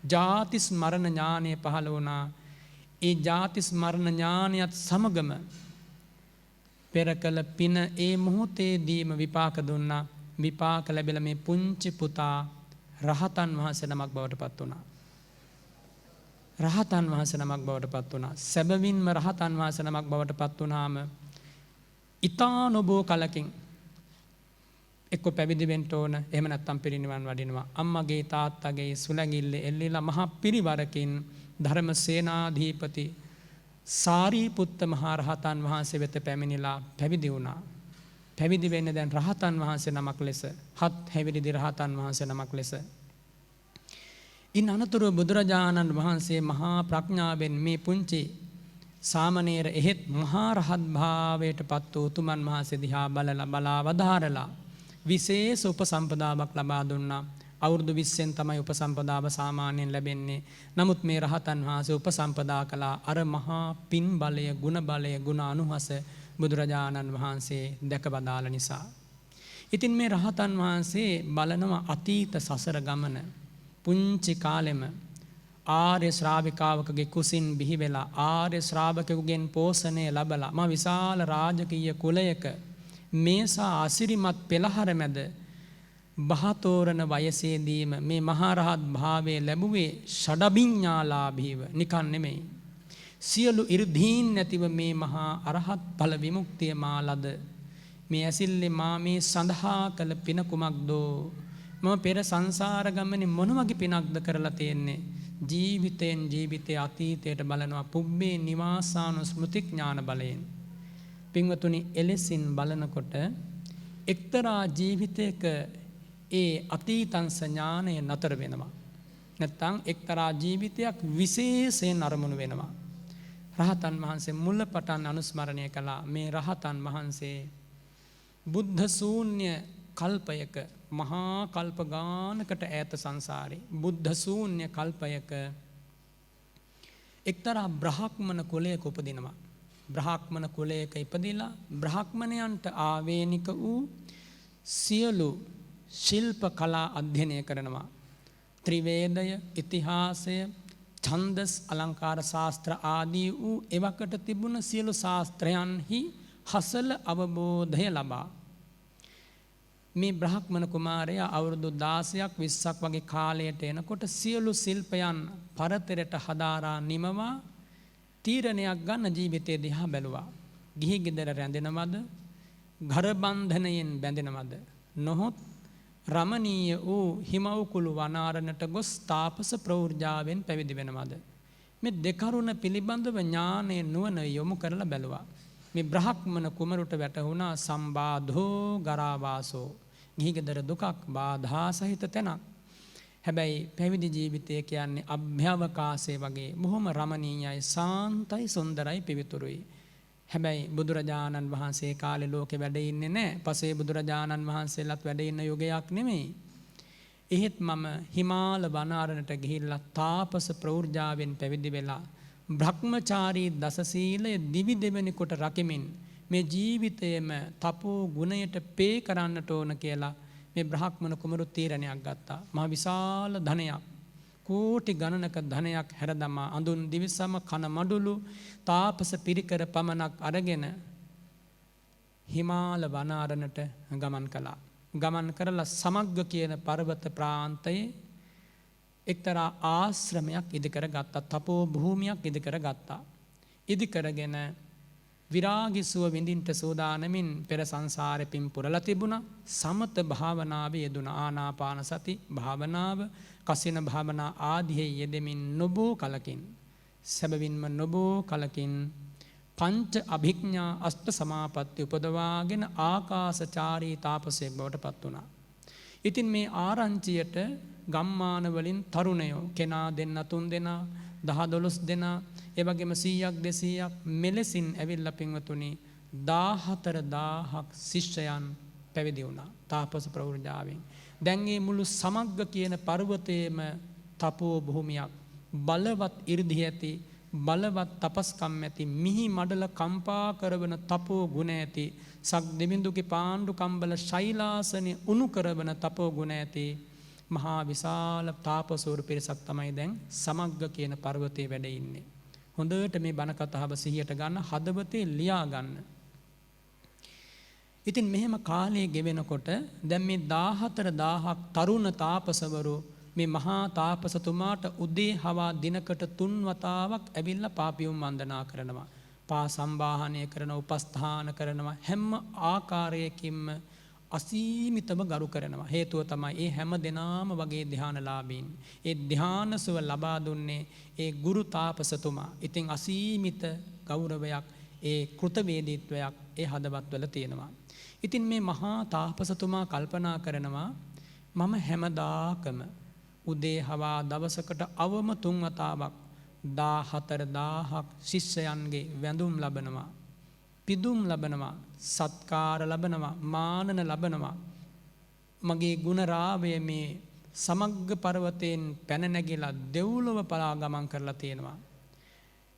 ජාති ස්මරණ ඥානය පහළ වුණා. ඒ ජාති ස්මරණ ඥානයත් සමගම පෙර කළ පින ඒ මොහොතේදීම විපාක දුන්නා. විපාක ලැබෙලා මේ පුංචි පුතා රහතන් වහන්සේ නමක් බවට පත් වුණා. රහතන් වහන්සේ නමක් බවට පත් වුණා. සැබවින්ම රහතන් වහන්සේ නමක් බවට පත් වුණාම ඊතා නොබෝ කලකින් එක්ක පැවිදි වෙන්න ඕන. එහෙම නැත්නම් පිරිනිවන් වඩිනවා. අම්මගේ තාත්තගේ සුලඟිල්ලේ එල්ලීලා මහා පිරිවරකින් ධර්මසේනාධිපති සාරිපුත්ත මහ රහතන් වහන්සේ වෙත පැමිණිලා පැවිදි වුණා. පැවිදි වෙන්න දැන් රහතන් වහන්සේ නමක් ලෙස, හත් හැවිරිදි රහතන් වහන්සේ නමක් ලෙස. ඉන් අනතුරුව බුදුරජාණන් වහන්සේ මහා ප්‍රඥාවෙන් මේ පුංචි සාමණේර එහෙත් මහා රහත් භාවයට පත් වූ උතුමන් වහන්සේ දිහා බලා වදාරලා විශේෂ උපසම්පදාවක් ලබා දුන්නා. අවුරුදු 20න් තමයි උපසම්පදාව සාමාන්‍යයෙන් ලැබෙන්නේ. නමුත් මේ රහතන් වහන්සේ උපසම්පදා කළා අර මහා පින් බලය, ගුණ බලය, ගුණ අනුහස බුදුරජාණන් වහන්සේ දැකවදාල නිසා. ඉතින් මේ රහතන් වහන්සේ බලනවා අතීත සසර ගමන. පුංචි කාලෙම ආර්ය ශ්‍රාවිකාවකගේ කුසින් බිහි වෙලා ආර්ය ශ්‍රාවකයෙකුගෙන් පෝෂණය ලැබලා මා විශාල රාජකීය කුලයක මේසා අසිරිමත් පෙළහර මැද බහතෝරණ වයසේදීම මේ මහරහත් භාවයේ ලැබුවේ ෂඩබිඤ්ඤාලාභීව නිකන් නෙමෙයි. සියලු 이르දීන් නැතිව මේ මහා අරහත් ඵල විමුක්තිය මාලද මේ ඇසිල්ලේ මා මේ සඳහා කළ පින කුමක්දෝ මම පෙර සංසාර ගමනේ මොන වගේ පිනක්ද කරලා තියෙන්නේ. ජීවිතෙන් ජීවිතයේ අතීතයට බලනවා පුබ්බේ නිවාසානුස්මෘති ඥාන බලයෙන්. පින්වතුනි එලෙසින් බලනකොට එක්තරා ජීවිතයක ඒ අතීතං ඥානය නතර වෙනවා. නැත්තම් එක්තරා ජීවිතයක් විශේෂයෙන් අරමුණු වෙනවා. රහතන් වහන්සේ මුල පටන් අනුස්මරණය කළා. මේ රහතන් වහන්සේ බුද්ධ ශූන්‍ය කල්පයක මහා කල්ප ගානකට ඈත සංසාරේ බුද්ධ ශූන්‍ය කල්පයක එක්තරා බ්‍රාහ්මණ කුලයක උපදිනවා. බ්‍රාහ්මණ කුලයක ඉපදිලා බ්‍රාහ්මණයන්ට ආවේනික වූ සියලු ශිල්ප කලා අධ්‍යයනය කරනවා. ත්‍රිවේදය, ඉතිහාසය, ඡන්දස්, අලංකාර ශාස්ත්‍ර ආදී වූ එවකට තිබුණ සියලු ශාස්ත්‍රයන්හි හසල අවබෝධය ලබා මේ බ්‍රහ්මණ කුමාරයා අවුරුදු 16ක් 20ක් වගේ කාලයට එනකොට සියලු ශිල්පයන් පරතරයට හදාරා නිමවා තීරණයක් ගන්න ජීවිතය දිහා බැලුවා. ගිහි ගෙදර රැඳෙනවද? ඝර බන්ධනයෙන් බැඳෙනවද? නොහොත් රමණීය වූ හිමවුකුළු වනාරණට ගොස් තාපස ප්‍රවෘජාවෙන් පැවිදි වෙනවද? මේ දෙකරුණ පිළිබඳව ඥානයේ නුවණ යොමු කරලා බැලුවා. මේ බ්‍රහ්මණ කුමරුට වැටහුණා සම්බාධෝ ගරාවාසෝ. ගිහි ගෙදර දුකක් බාධා සහිත තැනක්. හැබැයි පැවිදි ජීවිතය කියන්නේ අභ්‍යවකාශය වගේ බොහොම රමණීයයි, සාන්තයි, සුන්දරයි, පිවිතුරුයි. හැබැයි බුදුරජාණන් වහන්සේ කාලේ ලෝකේ වැඩ ඉන්නේ නැහැ. පසේ බුදුරජාණන් වහන්සේලාත් වැඩ ඉන්න යුගයක් නෙමෙයි. එහෙත් මම හිමාල වනාරණට ගිහිල්ලා තාපස ප්‍රවෘජාවෙන් පැවිදි වෙලා බ්‍රහ්මචාරී දසශීලය දිවි දෙවෙනි කොට රකිමින් මේ ජීවිතයේම තපෝ ගුණයට පේ කරන්නට ඕන කියලා මේ බ්‍රහ්මණ කුමරු තීරණයක් ගත්තා. මහ විශාල ධනයක්, කෝටි ගණනක ධනයක් හැරදමා අඳුන් දිවිසම කන මඩුළු තාපස පිරිකර පමණක් අරගෙන හිමාල වනාරණට ගමන් කළා. ගමන් කරලා සමග්ග කියන පර්වත ප්‍රාන්තයේ එක්තරා ආශ්‍රමයක් ඉදිකර ගත්තා. තපෝ භූමියක් ඉදිකර ගත්තා. ඉදිකරගෙන විරාගී සුව විඳින්ට සූදානමින් පෙර සංසාරේ පින් පුරලා තිබුණා. සමත භාවනාවේ යෙදුණ ආනාපාන සති භාවනාව, කසින භාවනා ආදී යෙදෙමින් නොබෝ කලකින්, සැබවින්ම නොබෝ කලකින් පංච අභිඥා අෂ්ට සමාපatti උපදවාගෙන ආකාශචාරී තාපසයෙක් බවට පත් වුණා. ඉතින් මේ ආරංචියට ගම්මාන වලින් තරුණයෝ කෙනා දෙන්න තුන් දෙනා 10-12 දෙනා ඒ වගේම 100ක් 200ක් මෙලෙසින් ඇවිල්ලා පින්වතුනි 14000ක් ශිෂ්‍යයන් පැවිදි වුණා තාපස ප්‍රවෘජාවෙන්. දැන් මේ මුළු සමග්ග කියන පර්වතයේම තපෝ භූමියක්, බලවත් 이르දි ඇති, බලවත් තපස්කම් ඇති, මිහි මඩල කම්පා කරවන තපෝ ගුණ ඇති, සක් දෙවිඳුගේ පාණ්ඩු කම්බල ශෛලාසනේ උණු කරවන තපෝ ගුණ ඇති මහා විශාල තාපසවරු පිරිසක් තමයි දැන් සමග්ග කියන පර්වතයේ වැඩ ඉන්නේ. හොඳට මේ බණ කතාව සිහියට ගන්න, හදවතේ ලියා ගන්න. ඉතින් මෙහෙම කාලය ගෙවෙනකොට දැන් මේ 14000ක් තරුණ තාපසවරු මේ මහා තාපසතුමාට උදේ හවා දිනකට 3 වතාවක් ඇවිල්ලා පාපියුම් වන්දනා කරනවා. පා සම්බාහනය කරන, උපස්ථාන කරනවා, හැම ආකාරයකින්ම අසීමිතව ගරු කරනවා. හේතුව තමයි ඒ හැම දෙනාම වගේ ධානලාභීන්. ඒ ධානසුව ලබා දුන්නේ ඒ ගුරු තාපසතුමා. ඉතින් අසීමිත ගෞරවයක්, ඒ කෘතවේදීත්වයක් ඒ හදවත්වල තියෙනවා. ඉතින් මේ මහා තාපසතුමා කල්පනා කරනවා මම හැමදාකම උදේ හවා දවසකට අවම 3 වතාවක් 14000ක් ශිෂ්‍යයන්ගේ වැඳුම් ලබනවා, පිදුම් ලබනවා, සත්කාර ලබනවා, මානන ලබනවා. මගේ ගුණ රාවය මේ සමග්ග පර්වතයෙන් පැන නැගිලා දෙව්ලොව පලා ගමන් කරලා තියෙනවා.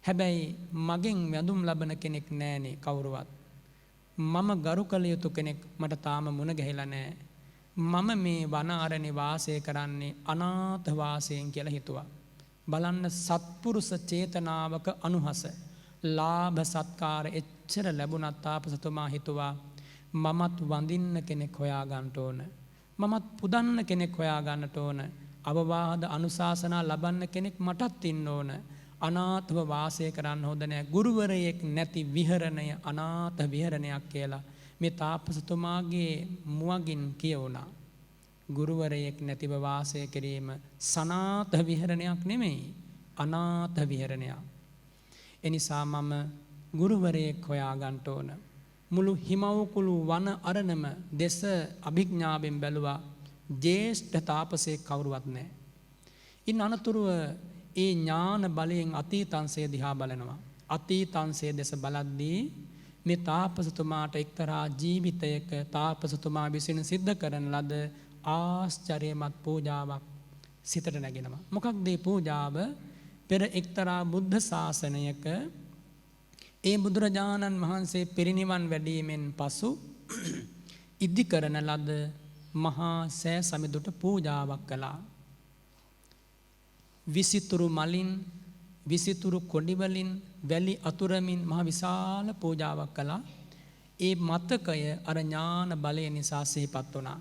හැබැයි මගෙන් වැඳුම් ලබන කෙනෙක් නැහනේ කවුරුවත්. මම ගරු කළ යුතු කෙනෙක් මට තාම මුණ ගැහිලා නැහැ. මම මේ වනාරණේ වාසය කරන්නේ අනාථ වාසයෙන් කියලා හිතුවා. බලන්න සත්පුරුෂ චේතනාවක අනුහස, ලාභ සත්කාර එච්චර ලැබුණත් තාපසතුමා හිතුවා මමත් වඳින්න කෙනෙක් හොයා ගන්නට ඕන, මමත් පුදන්න කෙනෙක් හොයා ගන්නට ඕන, අවවාද අනුශාසනා ලබන්න කෙනෙක් මටත් ඉන්න ඕන. අනාථව වාසය කරන්න හොඳ නැහැ. ගුරුවරයෙක් නැති විහරණය අනාථ විහරණයක් කියලා මේ තාපසතුමාගේ මුවගින් කියවුණා. ගුරුවරයෙක් නැතිව වාසය කිරීම සනාථ විහරණයක් නෙමෙයි, අනාථ විහරණයක්. එනිසා මම ගුරුවරයෙක් හොයා ගන්නට ඕන. මුළු හිමවකුළු වන අරණම දෙස අභිඥාවෙන් බැලුවා. ජේෂ්ඨ තාපසයෙක් කවුරුවත් නැහැ. ඉන් අනතුරුව ඒ ඥාන බලයෙන් අතීතංශය දිහා බලනවා. අතීතංශය දෙස බලද්දී මේ තාපසතුමාට එක්තරා ජීවිතයක තාපසතුමා විසින් සිද්ධ කරන ලද ආශ්චර්යමත් පූජාවක් සිතට නැගෙනවා. මොකක්ද මේ පූජාව? පෙර එක්තරා බුද්ධ ශාසනයක ඒ බුදුරජාණන් වහන්සේ පිරිනිවන් වැදීමෙන් පසු ඉදි කරන ලද මහා සෑ සමිඳුට පූජාවක් කළා. විසිතුරු මලින්, විසිතුරු කොඩි වලින්, වැලි අතුරමින් මහ විශාල පූජාවක් කළා. ඒ මතකය අර ඥාන බලය නිසා සිහිපත් වුණා.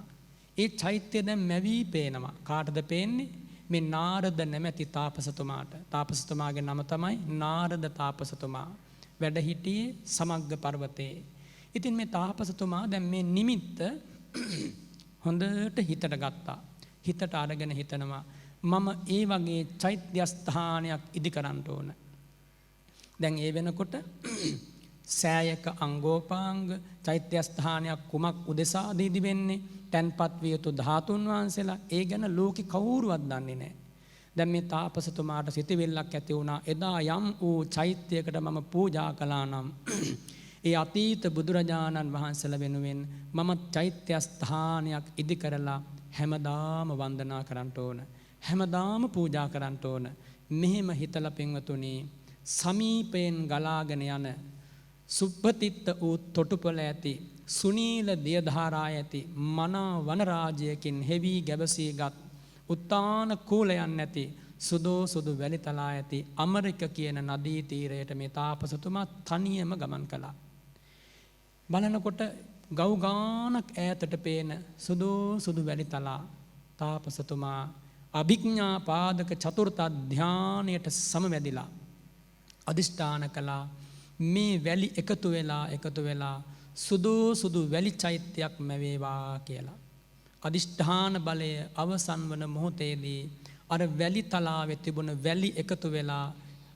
ඒ චෛත්‍යය දැන් මැවී පේනවා. කාටද පේන්නේ? මේ නාරද නැමැති තාපසතුමාට. තාපසතුමාගේ නම තමයි නාරද තාපසතුමා. වැඩ හිටියේ සමග්ග පර්වතයේ. ඉතින් මේ තාපසතුමා දැන් මේ නිමිත්ත හොඳට හිතට ගත්තා. හිතට අරගෙන හිතනවා මම ඒ වගේ චෛත්‍යස්ථානයක් ඉදි කරන්න ඕන. දැන් ඒ වෙනකොට සෑයක අංගෝපාංග චෛත්‍යස්ථානයක් කුමක් උදෙසාද ඉදි වෙන්නේ? තැන්පත් විය යුතු ධාතුන් වහන්සේලා ඒ ගැන ලෝකෙ කවුරුවත් දන්නේ නැහැ. දැන් මේ තාපසතුමාට සිතවිල්ලක් ඇති වුණා. එදා යම් වූ චෛත්‍යයකට මම පූජා කළා නම් ඒ අතීත බුදුරජාණන් වහන්සේලා වෙනුවෙන් මම චෛත්‍යස්ථානයක් ඉදි කරලා හැමදාම වන්දනා කරන්න ඕන. හැමදාම පූජා කරන්න ඕන. මෙහෙම හිතලා පින්වතුනි සමීපයෙන් ගලාගෙන යන සුප්පතිත්ත වූ තොටුපළ ඇති සුනීල දියධාරා ඇති මනා වනරාජයකින් හෙවි ගැවසීගත් උත්තාන කූලයන් නැති සුදෝ සුදු වැලිතලා ඇති අමරික කියන නදී තීරයට මේ තාපසතුමා තනියම ගමන් කළා. බලනකොට ගව් ගානක් ඈතට පේන සුදෝ සුදු වැලිතලා තාපසතුමා අභිඥා පාදක චතුර්ථ ධානයට සමවැදිලා අදිෂ්ඨාන කළා මේ වැලි එකතු වෙලා සුදු සුදු වැලි චෛත්‍යයක් මැවේවා කියලා. අදිෂ්ඨාන බලය අවසන් වන මොහොතේදී අර වැලි තලාවේ තිබුණ වැලි එකතු වෙලා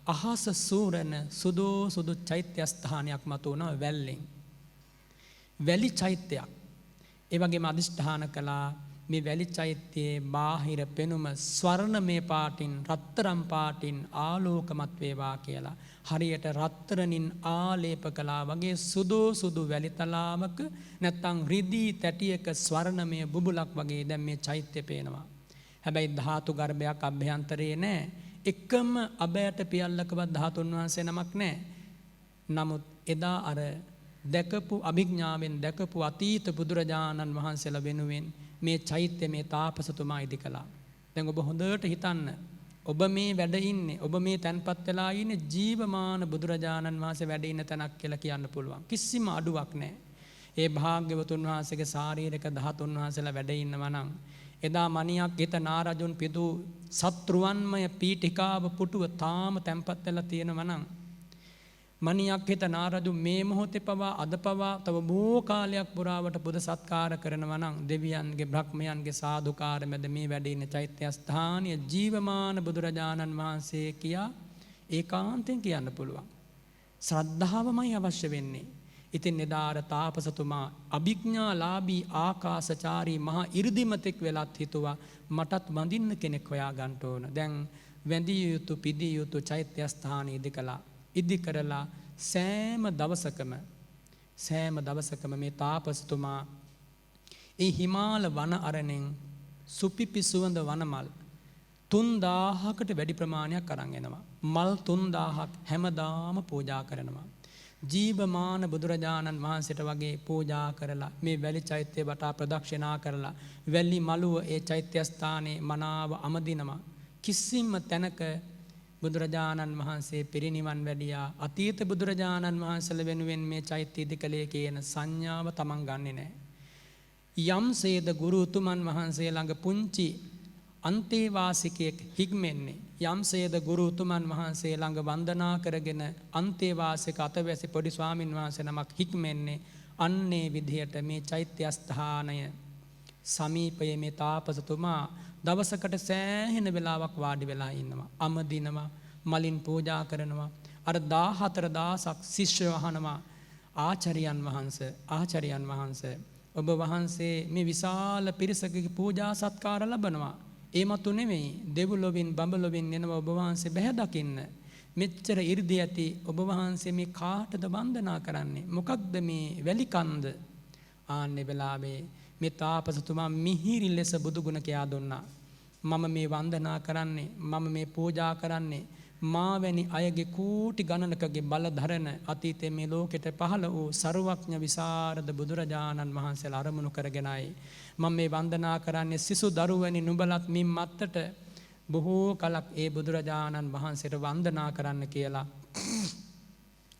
අහස සූරන සුදු සුදු චෛත්‍යස්ථානයක් මතු වුණා වැල්ලෙන්. වැලි චෛත්‍යයක්. ඒ වගේම අදිෂ්ඨාන කළා මේ වැලි චෛත්‍යයේ බාහිර පෙනුම ස්වර්ණමය පාටින් රත්තරන් පාටින් ආලෝකමත් වේවා කියලා. හරියට රත්තරනින් ආලේප කළා වගේ සුදු සුදු වැලි තලාවක නැත්තම් රිදී තැටියක ස්වර්ණමය බුබුලක් වගේ දැන් මේ චෛත්‍ය පේනවා. හැබැයි ධාතු ගර්භයක් අභ්‍යන්තරේ නැහැ. එකම අබයට පියල්ලකවත් ධාතුන් වහන්සේ නමක් නැහැ. නමුත් එදා අර දැකපු අභිඥාවෙන් දැකපු අතීත බුදුරජාණන් වහන්සේලා වෙනුවෙන් මේ චෛත්‍ය මේ තාපසතුමා ඉදි කළා. දැන් ඔබ හොඳට හිතන්න. ඔබ මේ වැඩ ඉන්නේ, ඔබ මේ තැන්පත් වෙලා ඉන්නේ ජීවමාන බුදුරජාණන් වහන්සේ වැඩ ඉන්න තැනක් කියලා කියන්න පුළුවන්. කිසිම අඩුවක් නැහැ. ඒ භාග්‍යවතුන් වහන්සේගේ ශාරීරික ධාතුන් වහන්සේලා වැඩ ඉන්නවා නම් එදා මණියක් ගෙත නාරජුන් පිදු සත්‍රුවන්මය පීඨිකාව පුටුව තාම තැන්පත් වෙලා තියෙනවා නම් මණියක් හිත නාරජු මේ මොහොතේ පවා අද පවා තව බොහෝ කාලයක් පුරාවට පුද සත්කාර කරනවා නම් දෙවියන්ගේ බ්‍රහ්මයන්ගේ සාදුකාර මැද මේ වැඩ ඉන්න චෛත්‍යස්ථානීය ජීවමාන බුදුරජාණන් වහන්සේ කියා ඒකාන්තයෙන් කියන්න පුළුවන්. ශ්‍රද්ධාවමයි අවශ්‍ය වෙන්නේ. ඉතින් එදාර තාපසතුමා අභිඥාලාභී ආකාශචාරී මහා 이르දිමතෙක් වෙලත් හිතුවා මටත් වඳින්න කෙනෙක් හොයා ගන්න ඕන. දැන් වැඳිය යුතු පිදිය යුතු චෛත්‍යස්ථානීය ඉදකලා ඉදි කරලා සෑම දවසකම මේ තාපසතුමා ඒ හිමාල වන අරණෙන් සුපිපි සුවඳ වනමල් 3000කට වැඩි ප්‍රමාණයක් අරන් එනවා. මල් 3000ක් හැමදාම පූජා කරනවා. ජීවමාන බුදුරජාණන් වහන්සේට වගේ පූජා කරලා මේ වැලි චෛත්‍යය වටා ප්‍රදක්ෂිනා කරලා වැලි මළුව ඒ චෛත්‍යස්ථානයේ මනාව අමදිනවා. කිසිම තැනක බුදුරජාණන් වහන්සේ පිරිනිවන් වැඩියා අතීත බුදුරජාණන් වහන්සේලා වෙනුවෙන් මේ චෛත්‍ය ඉදි කළේ කියන සංඥාව තමන් ගන්නෙ නැහැ. යම්සේද ගුරු උතුමන් වහන්සේ ළඟ පුංචි අන්තේවාසිකයෙක් හික්මෙන්නේ යම්සේද ගුරු උතුමන් වහන්සේ ළඟ වන්දනා කරගෙන අන්තේවාසික අතවැසි පොඩි ස්වාමින් වහන්සේ නමක් හික්මෙන්නේ අන්නේ විදියට මේ චෛත්‍යස්ථානය සමීපයේ මේ තාපසතුමා දවසකට සෑහෙන වෙලාවක් වාඩි වෙලා ඉන්නවා. අමදිනවා, මලින් පූජා කරනවා. අර 14000ක් ශිෂ්‍යයෝ අහනවා ආචාර්යයන් වහන්සේ ඔබ වහන්සේ මේ විශාල පිරිසකගේ පූජා සත්කාර ලබනවා. ඒ මතු නෙමෙයි දෙව්ලොවින් බඹලොවින් එනවා ඔබ වහන්සේ බැහැ දකින්න. මෙච්චර 이르දි ඇති ඔබ වහන්සේ මේ කාටද වන්දනා කරන්නේ? මොකක්ද මේ වැලිකන්ද? ආන්නේ වෙලාවේ මේ තාපසතුමා මිහිරි ලෙස බුදුගුණ කියා දුන්නා. මම මේ වන්දනා කරන්නේ, මම මේ පූජා කරන්නේ මාවැනි අයගේ කෝටි ගණනකගේ බල දරන අතීතයේ මේ ලෝකෙට පහළ වූ ਸਰවඥ විසරද බුදුරජාණන් වහන්සේලා අරමුණු කරගෙනයි. මම මේ වන්දනා කරන්නේ සිසු දරුවනි නුඹලත් මින් මත්තට බොහෝ කලක් ඒ බුදුරජාණන් වහන්සේට වන්දනා කරන්න කියලා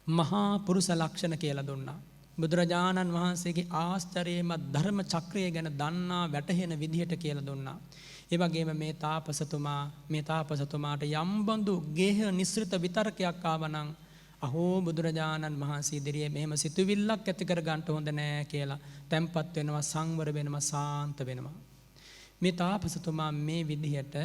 මහා පුරුෂ ලක්ෂණ කියලා දුන්නා. බුදුරජාණන් වහන්සේගේ ආශ්චර්යමත් ධර්ම චක්‍රය ගැන දන්නා වැටහෙන විදිහට කියලා දුන්නා. ඒ වගේම මේ තාපසතුමාට යම්බඳු ගේහ නිස්සෘත විතර්කයක් ආවනම් අහෝ බුදුරජාණන් වහන්සේ ඉදිරියේ මෙහෙම සිතුවිල්ලක් ඇති කර ගන්න හොඳ නෑ කියලා තැම්පත් වෙනවා, සංවර වෙනවා, සාන්ත වෙනවා. මේ තාපසතුමා මේ විදිහට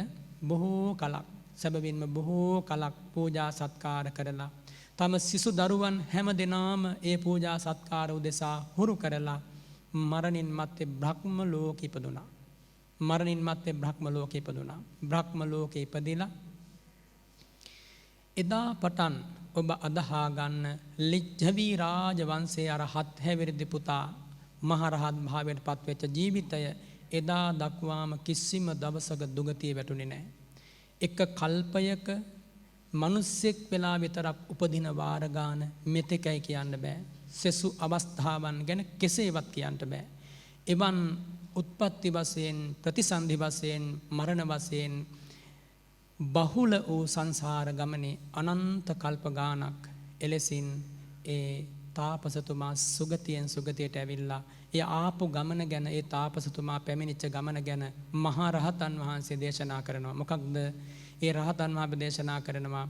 බොහෝ කලක්, සැබවින්ම බොහෝ කලක් පූජා සත්කාර කරලා තම සිසු දරුවන් හැම දෙනාම ඒ පූජා සත්කාර උදෙසා හුරු කරලා මරණින් මත්තේ බ්‍රහ්ම ලෝකෙ ඉපදුනා. බ්‍රහ්ම ලෝකෙ ඉපදිලා එදා පටන් ඔබ අදහා ගන්න ලිච්ඡවි රාජ වංශයේ අර 7 හැවිරිදි පුතා මහරහත් භාවයට පත්වෙච්ච ජීවිතය එදා දක්වාම කිසිම දවසක දුගතිය වැටුනේ නැහැ. එක කල්පයක මිනිස්සෙක් වෙලා විතරක් උපදින වාර ගාන මෙතෙකයි කියන්න බෑ. සෙසු අවස්ථාවන් ගැන කෙසේවත් කියන්න බෑ. එවන් උත්පත්ති වශයෙන්, ප්‍රතිසන්දි වශයෙන්, මරණ වශයෙන් බහුල වූ සංසාර ගමනේ අනන්ත කල්ප ගානක් එලෙසින් ඒ තාපසතුමා සුගතියෙන් සුගතියට ඇවිල්ලා ඒ ආපු ගමන ගැන, ඒ තාපසතුමා පැමිණිච්ච ගමන ගැන මහා රහතන් වහන්සේ දේශනා කරනවා. මොකක්ද ඒ රහතන් වහන්සේ දේශනා කරනවා?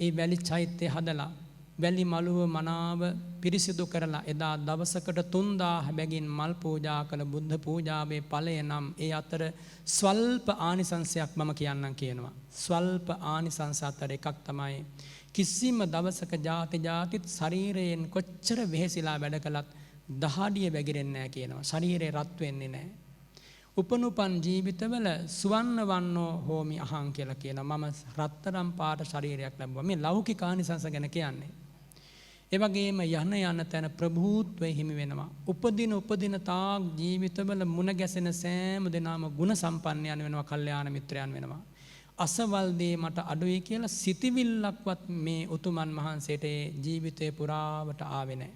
ඒ වැලි චෛත්‍ය හදලා වැලි මළුව මනාව පිරිසිදු කරලා එදා දවසකට 3000 බැගින් මල් පූජා කළ බුද්ධ පූජාවේ ඵලය නම් ඒ අතර ස්වල්ප ආනිසංසයක් මම කියන්නම් කියනවා. ස්වල්ප ආනිසංස අතර එකක් තමයි කිසිම දවසක ಜಾතිත් ශරීරයෙන් කොච්චර වෙහෙසිලා වැඩ කළත් දහඩිය වැగిරෙන්නේ නැහැ කියනවා. ශරීරේ රත් වෙන්නේ නැහැ. උපනුපන් ජීවිතවල සුවන්න වන්නෝ හෝමි අහං කියලා කියනවා. මම රත්තරම් පාට ශරීරයක් ලැබුවා. මේ ලෞකික ආනිසංස ගැන කියන්නේ. ඒ වගේම යන තැන ප්‍රභූත්වය හිමි වෙනවා. උපදින තාක් ජීවිතවල මුණ ගැසෙන සෑම දෙනාම ගුණ සම්පන්නයන් වෙනවා, කල්යාණ මිත්‍රයන් වෙනවා. අසවල් දේ මට අඩුයි කියලා සිතිවිල්ලක්වත් මේ උතුමන් වහන්සේට ජීවිතේ පුරාවට ආවේ නැහැ.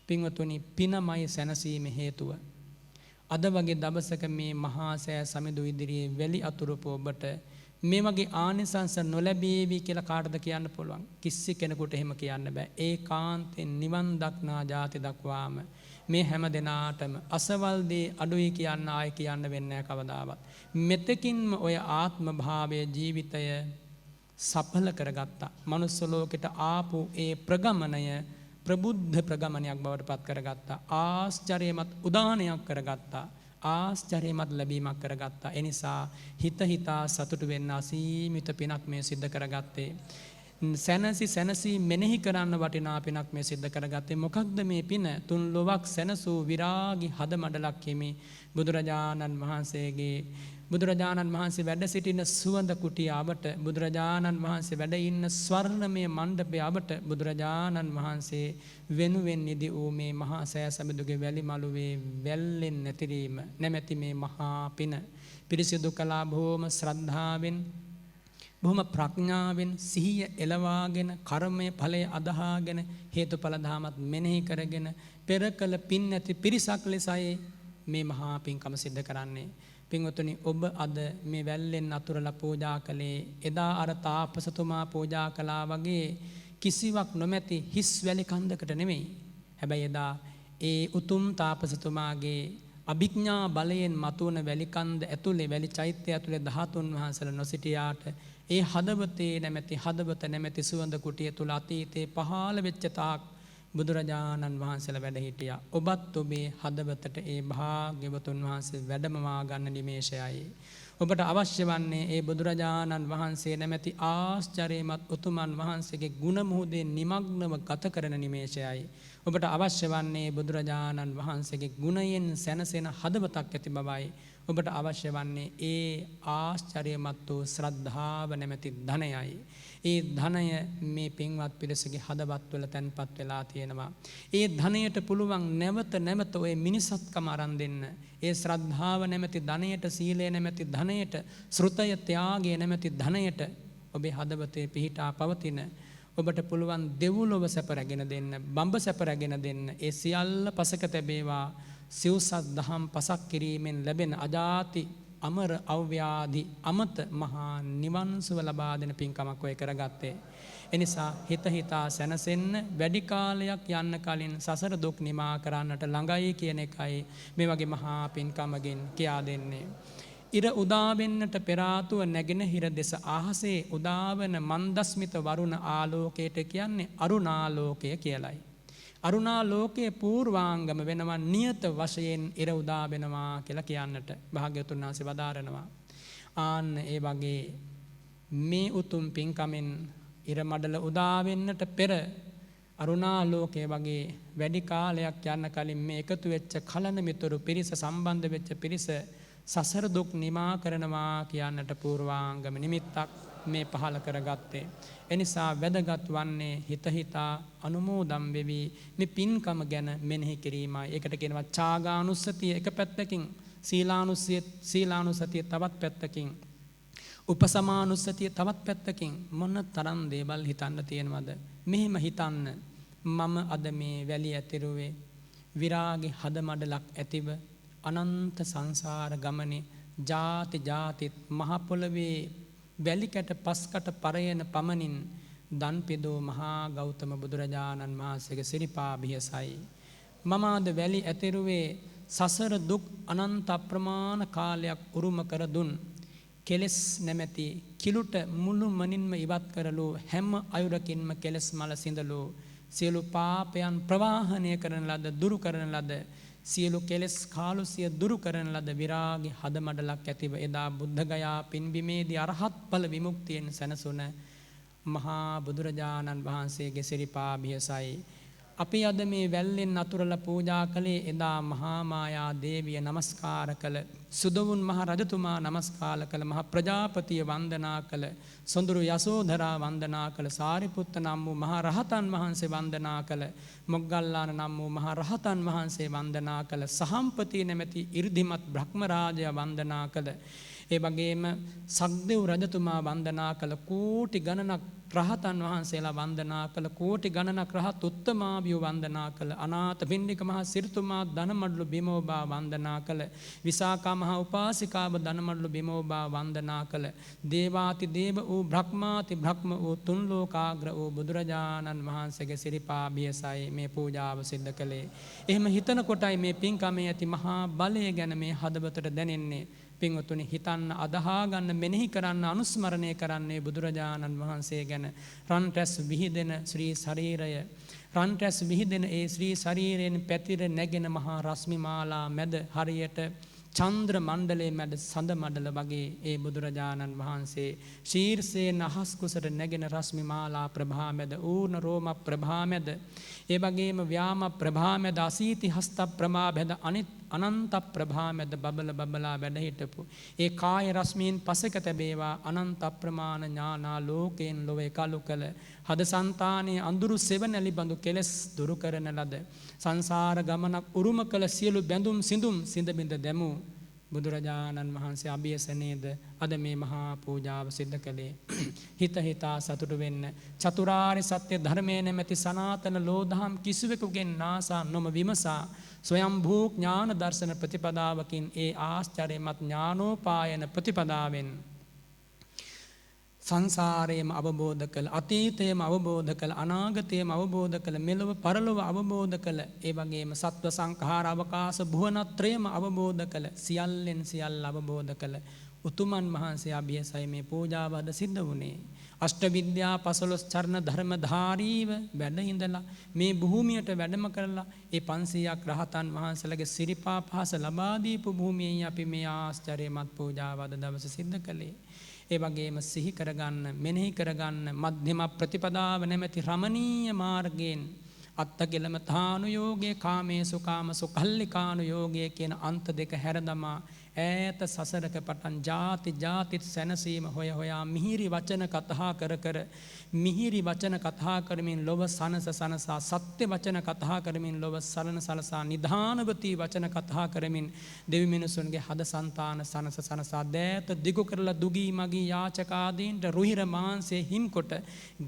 පින්වතුනි, පිනමයි සැනසීමේ හේතුව. අද වගේ දවසක මේ මහා සෑ සමිඳු ඉදිරියේ වැලි අතුරුපු ඔබට මේ වගේ ආනිසංස නොලැබේවි කියලා කාටද කියන්න පුළුවන්? කිසි කෙනෙකුට එහෙම කියන්න බෑ. ඒකාන්තයෙන් නිවන් දක්නා ජාති දක්වාම මේ හැම දිනාටම අසවල් දේ අඩුයි කියන්න ආයි කියන්න වෙන්නේ නැහැ කවදාවත්. මෙතකින්ම ඔය ආත්ම භාවයේ ජීවිතය සඵල කරගත්තා. මනුස්ස ලෝකෙට ආපු ඒ ප්‍රගමනය ප්‍රබුද්ධ ප්‍රගමනයක් බවට පත් කරගත්තා. ආශ්චර්යමත් උදානයක් කරගත්තා. ආශ්චර්යමත් ලැබීමක් කරගත්තා. ඒ නිසා හිතා සතුටු වෙන්න අසීමිත පිනක් මේ සිද්ධ කරගත්තේ. සැනසි මෙනෙහි කරන්න වටිනා පිනක් මේ සිද්ධ කරගත්තේ. මොකක්ද මේ පින? තුන් ලොවක් සැනසූ විරාගී හද මඩලක් හිමි බුදුරජාණන් වහන්සේ වැඩ සිටින සුවඳ කුටිය අවට, බුදුරජාණන් වහන්සේ වැඩ ඉන්න ස්වර්ණමය මණ්ඩපය අවට බුදුරජාණන් වහන්සේ වෙනුවෙන් නිදි වූ මේ මහා සෑ සමිඳුගේ වැලි මළුවේ වැල්ලෙන් නැතිරීම නැමැති මේ මහා පින පිරිසිදු කළා. බොහොම ශ්‍රද්ධාවෙන්, බොහොම ප්‍රඥාවෙන්, සිහිය එළවාගෙන, කර්මයේ ඵලය අදහාගෙන, හේතුඵල ධාමත් මෙනෙහි කරගෙන පෙර කළ පින් නැති පිරිසක් ලෙසයි මේ මහා පින්කම සිද්ධ කරන්නේ. පින්වතුනි, ඔබ අද මේ වැල්ලෙන් අතුරලා පූජා කළේ එදා අර තාපසතුමා පූජා කළා වගේ කිසිවක් නොමැති හිස් වැලි කන්දකට නෙමෙයි. හැබැයි එදා ඒ උතුම් තාපසතුමාගේ අභිඥා බලයෙන් මතුවන වැලි කන්ද ඇතුලේ, වැලි චෛත්‍ය ඇතුලේ 13 වහන්සේලා නොසිටියාට ඒ හදවත නැමැති සුවඳ කුටිය තුල අතීතේ පහළ වෙච්ච තාක් බුදුරජාණන් වහන්සේලා වැඩ හිටියා. ඔබත් ඔබේ හදවතට ඒ භාග්‍යවතුන් වහන්සේ වැඩමවා ගන්න නිමේෂයයි. ඔබට අවශ්‍ය වන්නේ ඒ බුදුරජාණන් වහන්සේ නැමැති ආශ්චර්යමත් උතුමන් වහන්සේගේ ගුණ මුහුදේ නිමග්නව ගත කරන නිමේෂයයි. ඔබට අවශ්‍ය වන්නේ බුදුරජාණන් වහන්සේගේ ගුණයෙන් සැනසෙන හදවතක් ඇති බවයි. ඔබට අවශ්‍ය වන්නේ ඒ ආශ්චර්යමත් වූ ශ්‍රද්ධාව නැමැති ධනයයි. ඒ ධනය මේ පින්වත් පිරිසගේ හදවත්වල තැන්පත් වෙලා තියෙනවා. ඒ ධනයට පුළුවන් නැවත ඔය මිනිසත්කම අරන් දෙන්න. ඒ ශ්‍රද්ධාව නැමැති ධනයට, සීලය නැමැති ධනයට, ශ්‍රුතය ත්‍යාගය නැමැති ධනයට ඔබේ හදවතේ පිහිටා පවතින ඔබට පුළුවන් දෙව්ලොව සැප රැගෙන දෙන්න, බඹ සැප රැගෙන දෙන්න. ඒ සියල්ල පසක තැබේවා. සිව්සත් දහම් පසක් කිරීමෙන් ලැබෙන අජාති අමර අව්‍යාධි අමත මහා නිවන් සුව ලබා දෙන පින්කමක් ඔය කරගත්තේ. එනිසා හිත හිතා සැනසෙන්න වැඩි කාලයක් යන්න කලින් සසර දුක් නිමා කරන්නට ළඟයි කියන එකයි මේ වගේ මහා පින්කමකින් කියා දෙන්නේ. ඉර උදාවෙන්නට පෙර ආතුව නැගෙනහිර දෙස අහසේ උදාවන මන්දස්මිත වරුණ ආලෝකයට කියන්නේ අරුණාලෝකය කියලයි. අරුණාලෝකයේ පූර්වාංගම වෙනවා නියත වශයෙන් ඉර උදා වෙනවා කියලා කියන්නට භාග්‍යවතුන් වහන්සේ වදාරනවා. ආන්න ඒ වගේ මේ උතුම් පින්කමෙන් ඉර මඩල උදා වෙන්නට පෙර අරුණාලෝකයේ වගේ වැඩි කාලයක් යන්න කලින් මේ එකතු වෙච්ච කලන මිතුරු පිරිස සම්බන්ධ වෙච්ච පිරිස සසර දුක් නිමා කරනවා කියන්නට පූර්වාංගම නිමිත්තක් මේ පහල කරගත්තේ. එනිසා වැදගත් වන්නේ හිත හිතා අනුමෝදම් වෙවි මේ පින්කම ගැන මෙනෙහි කිරීමයි. ඒකට කියනවා ඡාගානුස්සතිය එක පැත්තකින්, සීලානුස්සතිය තවත් පැත්තකින්, උපසමානුස්සතිය තවත් පැත්තකින්. මොන තරම් දේවල් හිතන්න තියෙනවද? මෙහෙම හිතන්න. මම අද මේ වැලි ඇතිරුවේ විරාගේ හදමඩලක් ඇතිව අනන්ත සංසාර ගමනේ ජාති ජාතිත් මහ පොළවේ වැලිකට පස්කට පරයන පමණින් දන් පිදූ මහා ගෞතම බුදුරජාණන් වහන්සේගේ සිරිපා බියසයි. මම අද වැලි ඇතිරුවේ සසර දුක් අනන්ත අප්‍රමාණ කාලයක් උරුම කර දුන් කෙලෙස් නැමැති කිලුට මුළු මනින්ම ඉවත් කරලු හැම අයුරකින්ම කෙලෙස් මල සිඳලු සියලු පාපයන් ප්‍රවාහනය කරන ලද දුරු කරන ලද සියලු කෙලෙස් කාලුසිය දුරු කරන ලද විරාගී හදමඩලක් ඇතිව එදා බුද්ධගයා පින්බිමේදී අරහත් ඵල විමුක්තියෙන් සැනසුන මහා බුදුරජාණන් වහන්සේගේ සිරිපා බියසයි. අපි අද මේ වැල්ලෙන් අතුරලා පූජා කළේ එදා මහා මායා දේවිය නමස්කාර කළ, සුදවුන් මහ රජතුමා නමස්කාර කළ, මහ ප්‍රජාපතිය වන්දනා කළ, සොඳුරු යසෝධරා වන්දනා කළ, සාරිපුත්ත නම් වූ මහ රහතන් වහන්සේ වන්දනා කළ, මොග්ගල්ලාන නම් වූ මහ රහතන් වහන්සේ වන්දනා කළ, සහම්පති නැමැති 이르දිමත් බ්‍රහ්ම රාජයා වන්දනා කළ, ඒ වගේම සක්දෙව් රජතුමා වන්දනා කළ, කෝටි ගණනක් රහතන් වහන්සේලා වන්දනා කළ, කෝටි ගණනක් රහත් උත්තමාවියෝ වන්දනා කළ, අනාථ පිණ්ඩික මහ සිරිතුමා ධනමඩලු බිමෝබා වන්දනා කළ, විසාකා මහ උපාසිකාව ධනමඩලු බිමෝබා වන්දනා කළ, දේවාති දේව වූ බ්‍රහ්මාති බ්‍රහ්ම වූ තුන් ලෝකාග්‍ර වූ බුදුරජාණන් වහන්සේගේ සිරිපා බියසයි මේ පූජාව සිද්ධ කළේ. එහෙම හිතන කොටයි මේ පින්කමේ ඇති මහා බලය ගැන මේ හදවතට දැනෙන්නේ. පින්වතුනි, හිතන්න, අදහා ගන්න, මෙනෙහි කරන්න, අනුස්මරණය කරන්නේ බුදුරජාණන් වහන්සේ ගැන. රන් රැස් විහිදෙන ශ්‍රී ශරීරය, රන් රැස් විහිදෙන ඒ ශ්‍රී ශරීරයෙන් පැතිර නැගෙන මහා රශ්මි මාලා මැද හරියට චන්ද්‍ර මණ්ඩලයේ මැද සඳ මඩල වගේ ඒ බුදුරජාණන් වහන්සේ ශීර්ෂයෙන් අහස් කුසට නැගෙන රශ්මි මාලා ප්‍රභා මැද, ඌර්ණ රෝම ප්‍රභා මැද, ඒ වගේම ව්‍යාම ප්‍රභා මැද, අසීති හස්ත ප්‍රභා මැද, අනන්ත ප්‍රභා මැද බබල බබලා වැඩ හිටපු ඒ කාය රශ්මීන් පසක තැබේවා අනන්ත අප්‍රමාණ ඥානා ලෝකයෙන් ලොව එකලු කළ හද సంతානයේ අඳුරු සෙවණැලි බඳු කෙලස් දුරු කරන ලද සංසාර ගමනක් උරුම කළ සියලු බැඳුම් සිඳුම් සිඳ බිඳ දැමූ බුදුරජාණන් වහන්සේ අභියසනේද අද මේ මහා පූජාව සිද්ධ කළේ. හිත හිතා සතුටු වෙන්න. චතුරාර්ය සත්‍ය ධර්මයේ නැමැති සනාතන ලෝධම් කිසිවෙකුගෙන් නාසා නොම විමසා ස්වයම්භූ ඥාන දර්ශන ප්‍රතිපදාවකින් ඒ ආශ්චර්යමත් ඥානෝපායන ප්‍රතිපදාවෙන් සංසාරයේම අවබෝධ කළ, අතීතයේම අවබෝධ කළ, අනාගතයේම අවබෝධ කළ, මෙලොව පරලොව අවබෝධ කළ, ඒ වගේම සත්ව සංඛාර අවකාශ භුවනත්‍රයම අවබෝධ කළ, සියල්ලෙන් සියල්ල අවබෝධ කළ උතුමන් වහන්සේ අභියසයි මේ පූජාව අද සිද්ධ වුණේ. අෂ්ට විද්‍යා 15 චරණ ධර්මධාරීව වැඩ ඉඳලා මේ භූමියට වැඩම කරලා ඒ 500ක් රහතන් වහන්සේලාගේ සිරිපා පහස ලබා දීපු භූමියේ අපි මේ ආශ්චර්යමත් පූජාව අද දවසේ සිද්ධ කළේ. ඒ වගේම සිහි කරගන්න, මෙනෙහි කරගන්න මධ්‍යම ප්‍රතිපදාව නැමැති රමණීය මාර්ගයෙන් අත්තකිලමතානු යෝගයේ කාමේසු කාමසු කල්ලිකානු යෝගයේ කියන අන්ත දෙක හැරදමා ඈත සසරක පටන් ಜಾති ಜಾතිත් සැනසීම හොය හොයා මිහිරි වචන කතා කර කර, මිහිරි වචන කතා කරමින් ලොව සනසා, සත්‍ය වචන කතා කරමින් ලොව සලන සලසා, නිධානවතී වචන කතා කරමින් දෙවි මිනිසුන්ගේ හද సంతාන සනසා දෑත දිගු කරලා දුගී මගී යාචකාදීන්ට රුහිර මාංශේ හිම්කොට,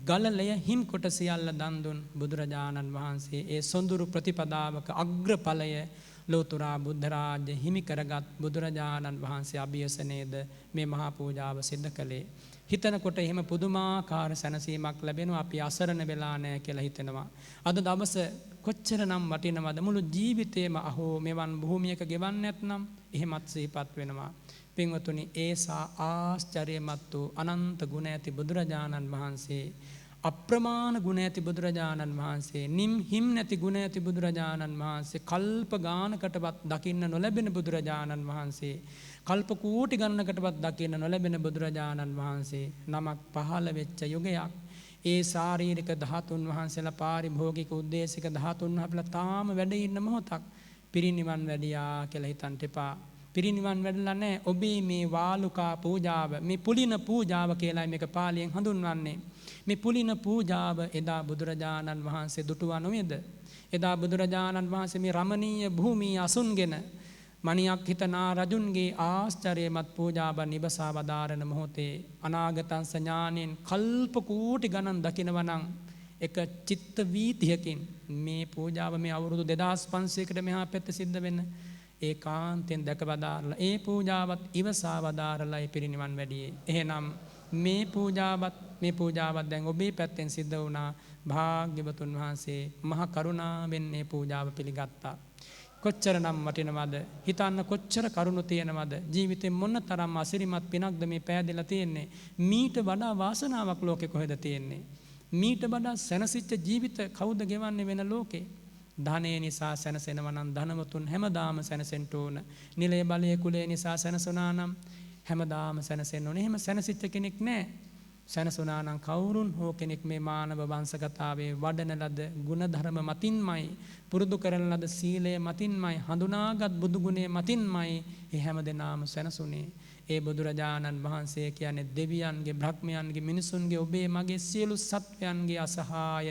ගලලය හිම්කොට සියල්ල දන් දුන් බුදුරජාණන් වහන්සේ ඒ සොඳුරු ප්‍රතිපදාවක අග්‍රඵලය ලෝතුරා බුද්ධ රාජ්‍ය හිමි කරගත් බුදුරජාණන් වහන්සේ අභියසනේද මේ මහා පූජාව සිද්ධ කළේ. හිතනකොට එහෙම පුදුමාකාර සැනසීමක් ලැබෙනවා. අපි අසරණ වෙලා නැහැ කියලා හිතෙනවා. අද දවස කොච්චරනම් වටිනවද? මුළු ජීවිතේම අහෝ මෙවන් භූමියක ගෙවන්නේ නැත්නම් එහෙමත් සිහිපත් වෙනවා. පින්වතුනි, ඒසා ආශ්චර්යමත් වූ අනන්ත ගුණ ඇති බුදුරජාණන් වහන්සේ, අප්‍රමාණ ගුණ ඇති බුදුරජාණන් වහන්සේ, හිම් නැති ගුණ ඇති බුදුරජාණන් වහන්සේ, කල්ප ගානකටවත් දකින්න නොලැබෙන බුදුරජාණන් වහන්සේ, කල්ප කෝටි ගණනකටවත් දකින්න නොලැබෙන බුදුරජාණන් වහන්සේ නමක් පහළ වෙච්ච යුගයක්. ඒ ශාරීරික ධාතුන් වහන්සේලා පාරිභෝගික උද්දේශික ධාතුන් වහන්සේලා තාම වැඩ ඉන්න මොහොතක් පිරිනිවන් වැඩියා කියලා හිතන්න එපා. පිරිනිවන් වැඩලා නැහැ. ඔබේ මේ වාලුකා පූජාව, මේ පුලින පූජාව කියලා මේක පාලියෙන් හඳුන්වන්නේ. මේ පුලින පූජාව එදා බුදුරජාණන් වහන්සේ දුටුවා නොවේද? එදා බුදුරජාණන් වහන්සේ මේ රමණීය භූමිය අසුන්ගෙන මණියක් හිතනා රජුන්ගේ ආශ්චර්යමත් පූජාව නිබසා වදාරන මොහොතේ අනාගතං ඥානෙන් කල්ප කෝටි ගණන් දකිනවනම් එක චිත්ත වීතියකින් මේ පූජාව මේ අවුරුදු 2500කට මෙහා පැත්ත සිද්ධ වෙන්න ඒකාන්තයෙන් දැක වදාරලා ඒ පූජාවත් ඉවසා වදාරලා පිරිනිවන් වැඩියේ. එහෙනම් මේ පූජාවත් දැන් ඔබේ පැත්තෙන් සිද්ධ වුණා. භාග්‍යවතුන් වහන්සේ මහ කරුණාවෙන් මේ පූජාව පිළිගත්තා. කොච්චරනම් වටිනවද? හිතන්න කොච්චර කරුණු තියෙනවද? ජීවිතේ මොන තරම් අසිරිමත් පිනක්ද මේ පෑදෙලා තියෙන්නේ. මීට වඩා වාසනාවක් ලෝකේ කොහෙද තියෙන්නේ? මීට වඩා සැනසෙච්ච ජීවිත කවුද ගෙවන්නේ වෙන ලෝකේ? ධනය නිසා සැනසෙනවා නම් ධනවතුන් හැමදාම සැනසෙන්න ඕන. නිලය බලය කුලය නිසා සැනසුණා නම් හැමදාම සැනසෙන්න ඕනේ. එහෙම සැනසෙච්ච කෙනෙක් නැහැ. සැනසුණා නම් කවුරුන් හෝ කෙනෙක් මේ මානව වංශගතාවේ වඩන ලද ගුණධර්ම මතින්මයි, පුරුදු කරන ලද සීලය මතින්මයි, හඳුනාගත් බුදු ගුණය මතින්මයි ඒ හැමදෙනාම සැනසුනේ. ඒ බුදුරජාණන් වහන්සේ කියන්නේ දෙවියන්ගේ, බ්‍රහ්මයන්ගේ, මිනිසුන්ගේ, ඔබේ මගේ සියලු සත්වයන්ගේ අසහාය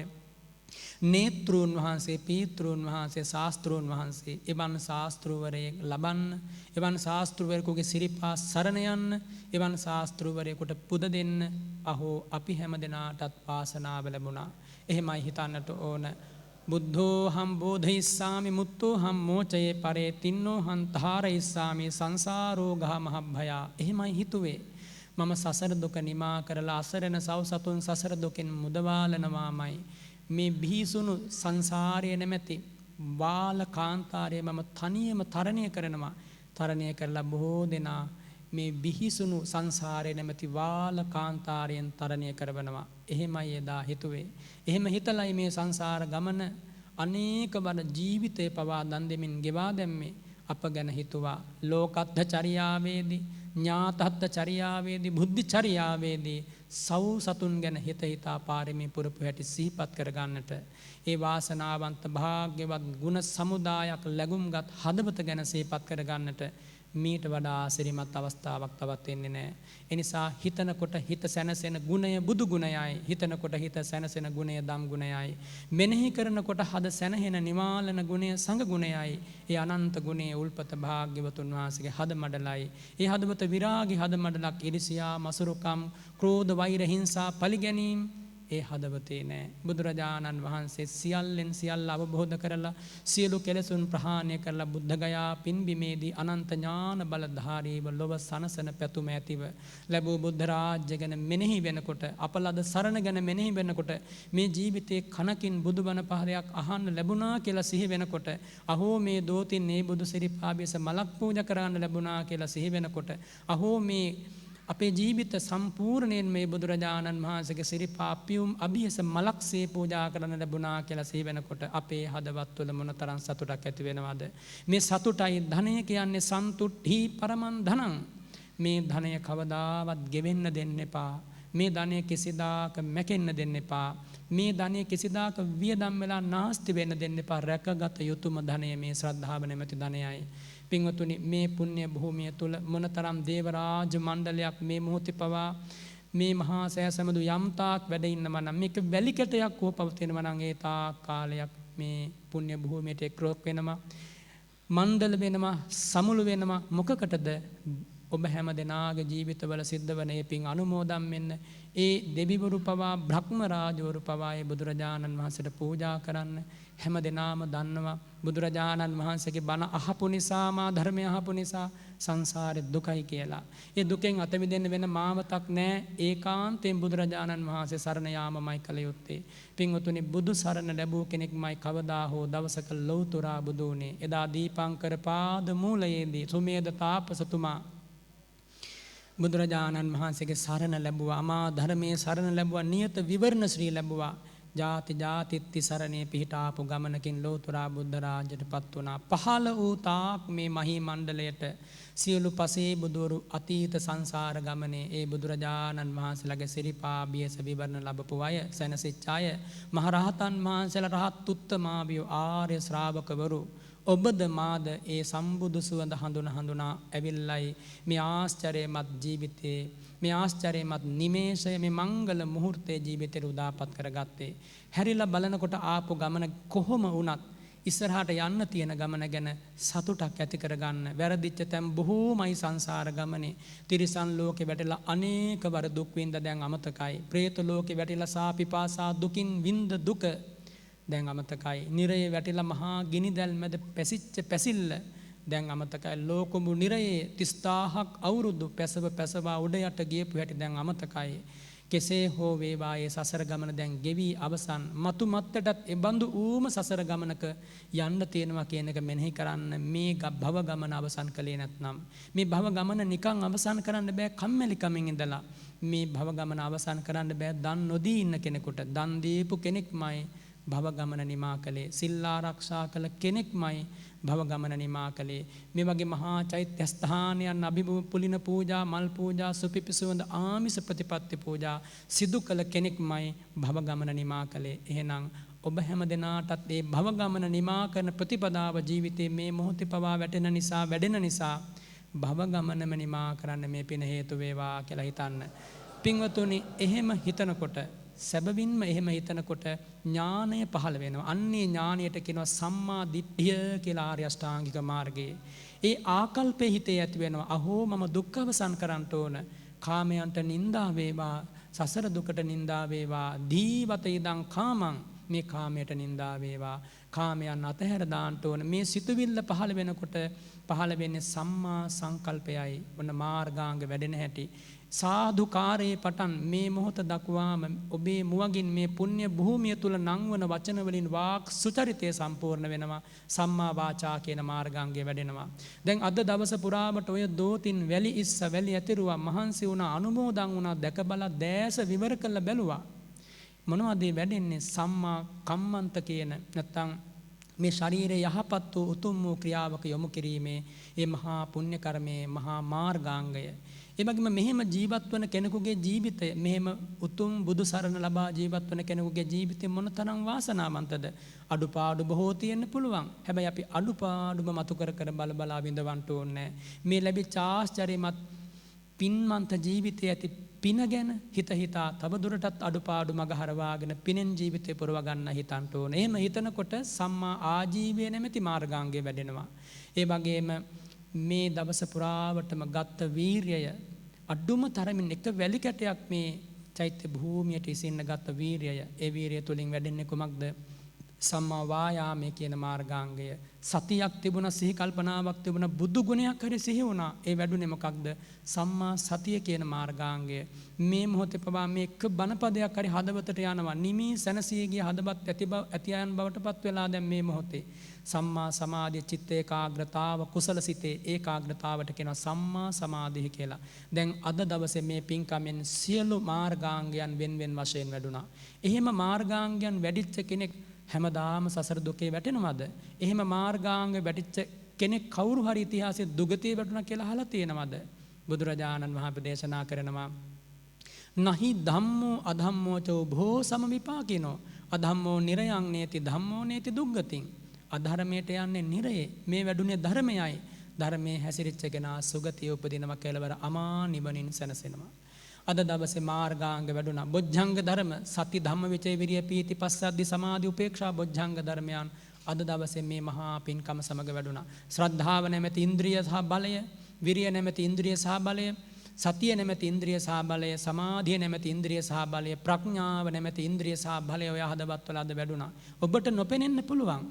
නේත්‍රූන් වහන්සේ, පීතෘන් වහන්සේ, ශාස්ත්‍රූන් වහන්සේ. එවන් ශාස්ත්‍රවරයෙක් ලබන්න, එවන් ශාස්ත්‍රවරයෙකුගේ සිරිපා සරණ යන්න, එවන් ශාස්ත්‍රවරයෙකුට පුද දෙන්න අහෝ අපි හැම දෙනාටත් වාසනාව ලැබුණා. එහෙමයි හිතන්නට ඕන. බුද්ධෝ හම් බෝධිස්සාමි මුත්තෝ හම් මෝචයේ පරේ තින්නෝ හම් තාරයිස්සාමි සංසාරෝ ගහ මහභයා. එහෙමයි හිතුවේ. මම සසර දුක නිමා කරලා අසරණ සව් සතුන් සසර දුකෙන් මුදවාලනවාමයි. මේ බිහිසුණු සංසාරයේ නැමැති වාල කාන්තාරයේ මම තනියම තරණය කරනවා. තරණය කරලා බොහෝ දෙනා මේ බිහිසුණු සංසාරයේ නැමැති වාල කාන්තාරයෙන් තරණය කරවනවා. එහෙමයි එදා හිතුවේ. එහෙම හිතලයි මේ සංසාර ගමන අනේක බර ජීවිතේ පවා දන් දෙමින් ගෙවා දැම්මේ. අප ගැන හිතුවා ලෝකත්ථ චර්යාවේදී, ඥාතත්ථ චර්යාවේදී, බුද්ධි චර්යාවේදී සව් සතුන් ගැන හිත හිතා පාරමී පුරපු හැටි සිහිපත් කරගන්නට, ඒ වාසනාවන්ත භාග්‍යවත් ගුණ සමුදායක් ලැබුම්ගත් හදවත ගැන සිහිපත් කරගන්නට මීට වඩා ආසිරිමත් අවස්ථාවක් තවත් එන්නේ නැහැ. ඒ නිසා හිතනකොට හිත සැනසෙන ගුණය බුදු ගුණයයි. හිතනකොට හිත සැනසෙන ගුණය ධම් ගුණයයි. මෙනෙහි කරනකොට හද සැනහෙන නිවාලන ගුණය සංඝ ගුණයයි. ඒ අනන්ත ගුණයේ උල්පත භාග්‍යවතුන් වහන්සේගේ හද මඩලයි. ඒ හදවත විරාගී හද මඩලක්. ඉරිසියා, මසුරුකම්, ක්‍රෝධ, වෛර, හිංසා, පලිගැනීම් ඒ හදවතේ නෑ. බුදුරජාණන් වහන්සේ සියල්ලෙන් සියල්ල අවබෝධ කරලා සියලු කෙලෙසුන් ප්‍රහාණය කරලා බුද්ධගයා පින්බිමේදී අනන්ත ඥාන බලධාරීව ලොව සනසන පැතුම ඇතිව ලැබූ බුද්ධ රාජ්‍ය ගැන මෙනෙහි වෙනකොට, අපලද සරණ ගැන මෙනෙහි වෙනකොට, මේ ජීවිතේ කනකින් බුදුබණ පහරයක් අහන්න ලැබුණා කියලා සිහි වෙනකොට, අහෝ මේ දෝතින් මේ බුදු සිරිපාභියස මලක් පූජා කරන්න ලැබුණා කියලා සිහි වෙනකොට, අහෝ මේ අපේ ජීවිත සම්පූර්ණයෙන් මේ බුදුරජාණන් වහන්සේගේ සිරිපාපියුම් අභියස මලක්සේ පූජා කරන්න ලැබුණා කියලා සිහි වෙනකොට අපේ හදවත් තුළ මොනතරම් සතුටක් ඇති වෙනවද? මේ සතුටයි ධනය කියන්නේ. සන්තුට්ඨි පරමං ධනං. මේ ධනය කවදාවත් ගෙවෙන්න දෙන්න එපා. මේ ධනය කිසිදාක මැකෙන්න දෙන්න එපා. මේ ධනය කිසිදාක වියදම් වෙලා නාස්ති වෙන්න දෙන්න එපා. රැකගත යුතුම ධනය මේ ශ්‍රද්ධාව නැමැති ධනයයි. පින්වතුනි, මේ පුණ්‍ය භූමිය තුල මොනතරම් දේවරාජ මණ්ඩලයක් මේ මොහොතේ පවා මේ මහා සෑ සමුදු යම්තාක් වැඩ ඉන්නවා නම්, මේක වැලිකටයක් හෝ පවතිනවා නම් ඒ තාක් කාලයක් මේ පුණ්‍ය භූමියට එක්රොක් වෙනවා, මණ්ඩල වෙනවා, සමුළු වෙනවා. මොකකටද? ඔබ හැම දෙනාගේ ජීවිතවල සිද්ධ වන ඒ පින් අනුමෝදන් වෙන්න. ඒ දෙවිවරු පවා බ්‍රහ්ම රාජවරු පවා ඒ බුදුරජාණන් වහන්සේට පූජා කරන්න. හැම දෙනාම දන්නවා බුදුරජාණන් වහන්සේගේ බණ අහපු නිසා, මා ධර්මය අහපු නිසා සංසාරේ දුකයි කියලා. ඒ දුකෙන් අත මිදෙන්න වෙන මාවතක් නැහැ. ඒකාන්තයෙන් බුදුරජාණන් වහන්සේ සරණ යාමමයි කළ යුත්තේ. පින්වතුනි, බුදු සරණ ලැබූ කෙනෙක්මයි කවදා හෝ දවසක ලෞතුරා බුදු වුණේ. එදා දීපංකර පාද මූලයේදී සුමේද තාපසතුමා බුදුරජාණන් වහන්සේගේ සරණ ලැබුවා. අමා ධර්මයේ සරණ ලැබුවා. නියත විවරණ ශ්‍රී ලැබුවා. ජාති ජාතිත්ති සරණේ පිහිටාපු ගමනකින් ලෝතුරා බුද්ධ රාජ්‍යයට පත් වුණා. පහළ වූ තාක් මේ මහී මණ්ඩලයට සියලු පසේ බුදුවරු අතීත සංසාර ගමනේ ඒ බුදුරජාණන් වහන්සේලාගේ සිරිපා බියස විවරණ ලැබපු අය, සැනසෙච්ච අය, මහරහතන් වහන්සේලා රහත් උත්තමාවියෝ ආර්ය ශ්‍රාවකවරු ඔබද මාද ඒ සම්බුදු සුවඳ හඳුනා ඇවිල්ලයි මේ ආශ්චර්යමත් ජීවිතේ, මේ ආශ්චර්යමත් නිමේෂය, මේ මංගල මුහුර්තයේ ජීවිතේ උදාපත් කරගත්තේ. හැරිලා බලනකොට ආපු ගමන කොහොම වුණත් ඉස්සරහට යන්න තියෙන ගමන ගැන සතුටක් ඇති කරගන්න. වැරදිච්ච තැන් බොහෝමයි සංසාර ගමනේ. තිරිසන් ලෝකේ වැටිලා අනේක වර දුක් විඳ දැන් අමතකයි. പ്രേත ලෝකේ වැටිලා සාපිපාසා දුකින් විඳ දුක දැන් අමතකයි. නිරයේ වැටිලා මහා ගිනි දැල් මැද පැසිච්ච පැසිල්ල දැන් අමතකයි. ලෝකමු නිරයේ 30000ක් අවුරුදු පැසවා උඩ යට ගියපු හැටි දැන් අමතකයි. කෙසේ හෝ වේවා ඒ සසර ගමන දැන් ගෙවි අවසන්. මතු මත්තටත් ඒ බඳු ඌම සසර ගමනක යන්න තියෙනවා කියන එක මෙනෙහි කරන්න. මේ භව ගමන අවසන් කළේ නැත්නම් මේ භව ගමන නිකන් අවසන් කරන්න බෑ. කම්මැලිකමින් ඉඳලා මේ භව ගමන අවසන් කරන්න බෑ. දන් නොදී ඉන්න කෙනෙකුට දන් දීපු කෙනෙක්මයි භව ගමන නිමා කළේ. සිල් ආරක්ෂා කළ කෙනෙක්මයි භව ගමන නිමා කළේ. මේ වගේ මහා චෛත්‍ය ස්ථානයන් අභිපුලින පූජා, මල් පූජා, සුපිපිසුවඳ ආමිස ප්‍රතිපත්ති පූජා සිදු කළ කෙනෙක්මයි භව ගමන නිමා කළේ. එහෙනම් ඔබ හැම දෙනාටත් මේ භව ගමන නිමා කරන ප්‍රතිපදාව ජීවිතේ මේ මොහොතේ පවා වැටෙන නිසා, වැඩෙන නිසා භව ගමනම නිමා කරන්න මේ පින හේතු වේවා කියලා හිතන්න. පින්වතුනි, එහෙම හිතනකොට, සැබවින්ම එහෙම හිතනකොට ඥානය පහළ වෙනවා. අන්නේ ඥානයට කියනවා සම්මා දිට්ඨිය කියලා ආර්ය අෂ්ටාංගික මාර්ගයේ. ඒ ආකල්පේ හිතේ ඇති වෙනවා. අහෝ මම දුක් අවසන් කරන්න ඕන. කාමයන්ට නිඳා වේවා, සසර දුකට නිඳා වේවා. දීවත ඉදං කාමං, මේ කාමයට නිඳා වේවා. කාමයන් අතහැර දාන්න ඕන. මේ සිතුවිල්ල පහළ වෙනකොට පහළ වෙන්නේ සම්මා සංකල්පයයි. ඔන්න මාර්ගාංග වැඩෙන හැටි. සාධුකාරයේ පටන් මේ මොහොත දක්වාම ඔබේ මුවගින් මේ පුණ්‍ය භූමිය තුල නංවන වචන වලින් වාක් සුචරිතය සම්පූර්ණ වෙනවා. සම්මා වාචා කියන මාර්ගාංගය වැඩෙනවා. දැන් අද දවස පුරාවට ඔය දෝතින් වැලි ඉස්ස වැලි ඇතිරුවා, මහන්සි වුණා, අනුමෝදන් වුණා, දැක බලා දැස විවර කළ බැලුවා. මොනවද වැඩෙන්නේ? සම්මා කම්මන්ත කියන නැත්තම් මේ ශරීරයේ යහපත් වූ උතුම් වූ ක්‍රියාවක යොමු කිරීමේ මේ මහා පුණ්‍ය කර්මයේ මහා මාර්ගාංගය. ඒ වගේම මෙහෙම ජීවත් වන කෙනෙකුගේ ජීවිතය, මෙහෙම උතුම් බුදු සරණ ලබා ජීවත් වන කෙනෙකුගේ ජීවිතය මොනතරම් වාසනාවන්තද? අඩුපාඩු බොහෝ තියෙන්න පුළුවන්. හැබැයි අපි අඩුපාඩුම මතු කර කර බල බලා විඳවන්න ඕනේ. මේ ලැබිච්ච ආශ්චර්යමත් පින්මන්ත ජීවිතයේ ඇති පින ගැන හිත හිතා තව දුරටත් අඩුපාඩු මග හරවාගෙන පිනෙන් ජීවිතේ පුරව ගන්න හිතන්න ඕනේ. එහෙම හිතනකොට සම්මා ආජීවය නැමැති මාර්ගාංගය වැඩෙනවා. ඒ වගේම මේ දවස පුරාවටම ගත්ත වීරිය, අඩුම තරමින් එක වැලි කැටයක් මේ චෛත්‍ය භූමියට ඉසින්න ගත්ත වීරිය, ඒ වීරිය තුලින් වැඩෙන්නේ කුමක්ද? සම්මා වායාමයේ කියන මාර්ගාංගය. සතියක් තිබුණා, සිහි කල්පනාවක් තිබුණා, බුදු ගුණයක් හරි සිහි වුණා. ඒ වැඩුණේ මොකක්ද? සම්මා සතිය කියන මාර්ගාංගය. මේ මොහොතේ පවා මේ එක බණපදයක් හරි හදවතට යනවා. නිමී සැනසී ගිය හදවත් ඇතියන් බවටපත් වෙලා දැන් මේ මොහොතේ සම්මා සමාධිය, චිත්ත ඒකාග්‍රතාව, කුසල සිතේ ඒකාග්‍රතාවට කියනවා සම්මා සමාධිය කියලා. දැන් අද දවසේ මේ පින්කමෙන් සියලු මාර්ගාංගයන් වෙන් වශයෙන් වැඩුණා. එහෙම මාර්ගාංගයන් වැඩිච්ච කෙනෙක් හැමදාම සසර දුකේ වැටෙනවද? එහෙම මාර්ගාංග වැටිච්ච කෙනෙක් කවුරු හරි ඉතිහාසයේ දුගතිය වැටුණා කියලා අහලා තියෙනවද? බුදුරජාණන් වහන්සේ දේශනා කරනවා නහි ධම්මෝ අධම්මෝ ච උභෝ සමවිපාකිනෝ අධම්මෝ නිරයං නේති ධම්මෝ නේති දුග්ගතින්. අධර්මයට යන්නේ නිරයේ. මේ වැඩුණේ ධර්මයයි. ධර්මයේ හැසිරිච්ච කෙනා සුගතිය උපදිනවා, කෙලවර අමා නිවනින් සැනසෙනවා. අද දවසේ මාර්ගාංග වැඩුණා. බොජ්ජංග ධර්ම, සති ධම්ම විචේ විරිය පීති පස්සද්ධි සමාධි උපේක්ෂා බොජ්ජංග ධර්මයන් අද දවසේ මේ මහා පින්කම සමග වැඩුණා. ශ්‍රද්ධාව නැමැති ඉන්ද්‍රිය සහ බලය, විරිය නැමැති ඉන්ද්‍රිය සහ බලය, සතිය නැමැති ඉන්ද්‍රිය සහ බලය, සමාධිය නැමැති ඉන්ද්‍රිය සහ බලය, ප්‍රඥාව නැමැති ඉන්ද්‍රිය සහ බලය ඔය හදවත්වල අද වැඩුණා. ඔබට නොපෙනෙන්න පුළුවන්.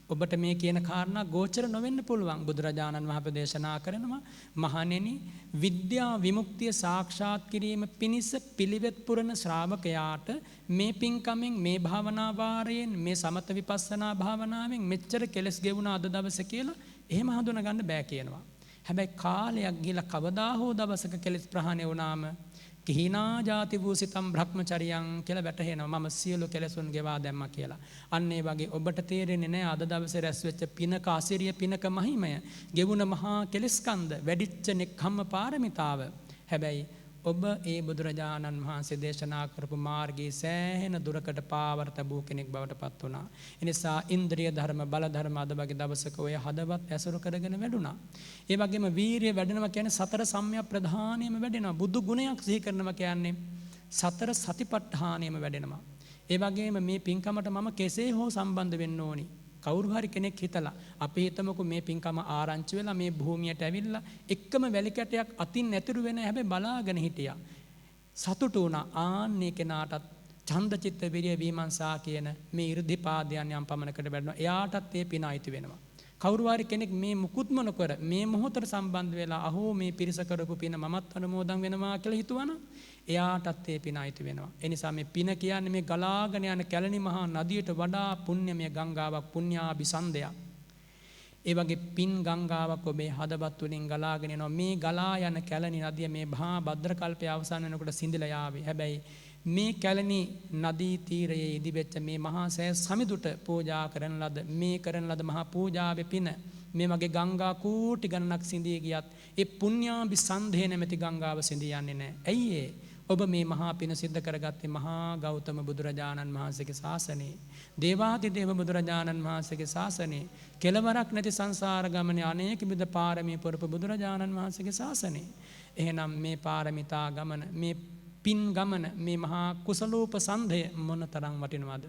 ඔබට මේ කියන කාරණා ගෝචර නොවෙන්න පුළුවන්. බුදුරජාණන් වහන්සේ දේශනා කරනවා මහණෙනි විද්‍යා විමුක්තිය සාක්ෂාත් කිරීම පිණිස පිළිවෙත් පුරන ශ්‍රාවකයාට මේ පින්කමෙන් මේ භාවනා වාරයෙන් මේ සමත විපස්සනා භාවනාවෙන් මෙච්චර කෙලස් ගෙවුණා අද දවසේ කියලා එහෙම හඳුනා ගන්න බෑ කියනවා. හැබැයි කාලයක් ගිහලා කවදා හෝ දවසක කෙලස් ප්‍රහාණය වුණාම කිහිනා ජාති වූසිතම් බ්‍රහ්මචරියං කියලා වැටහෙනවා. මම සියලු කෙලෙසුන් ගෙවා දැම්මා කියලා. අන්න ඒ වගේ ඔබට තේරෙන්නේ නැහැ අද දවසේ රැස් වෙච්ච පිනක අසිරිය පිනක මහිමය. ගෙවුන මහා කෙලස්කන්ධ වැඩිච්ච නෙක්ඛම්ම පාරමිතාව. හැබැයි ඔබ ඒ බුදුරජාණන් වහන්සේ දේශනා කරපු මාර්ගයේ සෑහෙන දුරකට පාවර තබූ කෙනෙක් බවට පත් වුණා. ඒ නිසා ඉන්ද්‍රිය ධර්ම බල ධර්ම අද වගේ දවසක ඔය හදවත් ඇසුරු කරගෙන වැඩුණා. ඒ වගේම වීරිය වැඩෙනවා කියන්නේ සතර සම්‍යක් ප්‍රධානියම වැඩෙනවා. බුදු ගුණයක් සිහි කරනවා කියන්නේ සතර සතිපට්ඨානියම වැඩෙනවා. ඒ වගේම මේ පින්කමට මම කෙසේ හෝ සම්බන්ධ වෙන්න ඕනි. කවුරු හරි කෙනෙක් හිතලා අපි හිතමුකෝ මේ පින්කම ආරංචි වෙලා මේ භූමියට ඇවිල්ලා එක්කම වැලි කැටයක් අතින් නැතුරු වෙන හැබැයි බලාගෙන හිටියා. සතුටු වුණා. ආන්නේ කෙනාටත් ඡන්ද චිත්ත විරිය විමර්ශා කියන මේ 이르දිපාදයන් යම් පමණකට වැඩනවා. එයාටත් ඒ පින අයිති වෙනවා. කවුරු හරි කෙනෙක් මේ මුකුත්ම නොකර මේ මොහොතට සම්බන්ධ වෙලා අහෝ මේ පිරිස කරපු පින මමත් අනුමෝදන් වෙනවා කියලා හිතුවනම් එයාටත් ඒ පින අයිති වෙනවා. ඒ නිසා මේ පින කියන්නේ මේ ගලාගෙන යන කැලණි මහා නදියට වඩා පුණ්‍යමය ගංගාවක්, පුණ්‍යාභිසන්දයක්. ඒ වගේ පින් ගංගාවක් ඔබේ හදවත් තුලින් ගලාගෙන යනවා. මේ ගලා යන කැලණි නදිය මේ මහා භද්‍ර කල්පය අවසන් වෙනකොට සිඳිලා යාවේ. හැබැයි මේ කැලණි නදී තීරයේ ඉදිවෙච්ච මේ මහා සෑ සමිඳුට පූජා කරන ලද මේ කරන ලද මහා පූජාවේ පින මේ වගේ ගංගා කෝටි ගණනක් සිඳී ගියත් ඒ පුණ්‍යාභිසන්දේ නැමැති ගංගාව සිඳී යන්නේ නැහැ. ඇයි ඒ? ඔබ මේ මහා පින සිද්ධ කරගත්තේ මහා ගෞතම බුදුරජාණන් වහන්සේගේ ශාසනයේ. දේවාදිදේව බුදුරජාණන් වහන්සේගේ ශාසනයේ. කෙලවරක් නැති සංසාර ගමනේ අනේක විද පාරමී පුරපු බුදුරජාණන් වහන්සේගේ ශාසනයේ. එහෙනම් මේ පාරමිතා ගමන මේ පින් ගමන මේ මහා කුසලෝපසන්ධය මොනතරම් වටිනවද?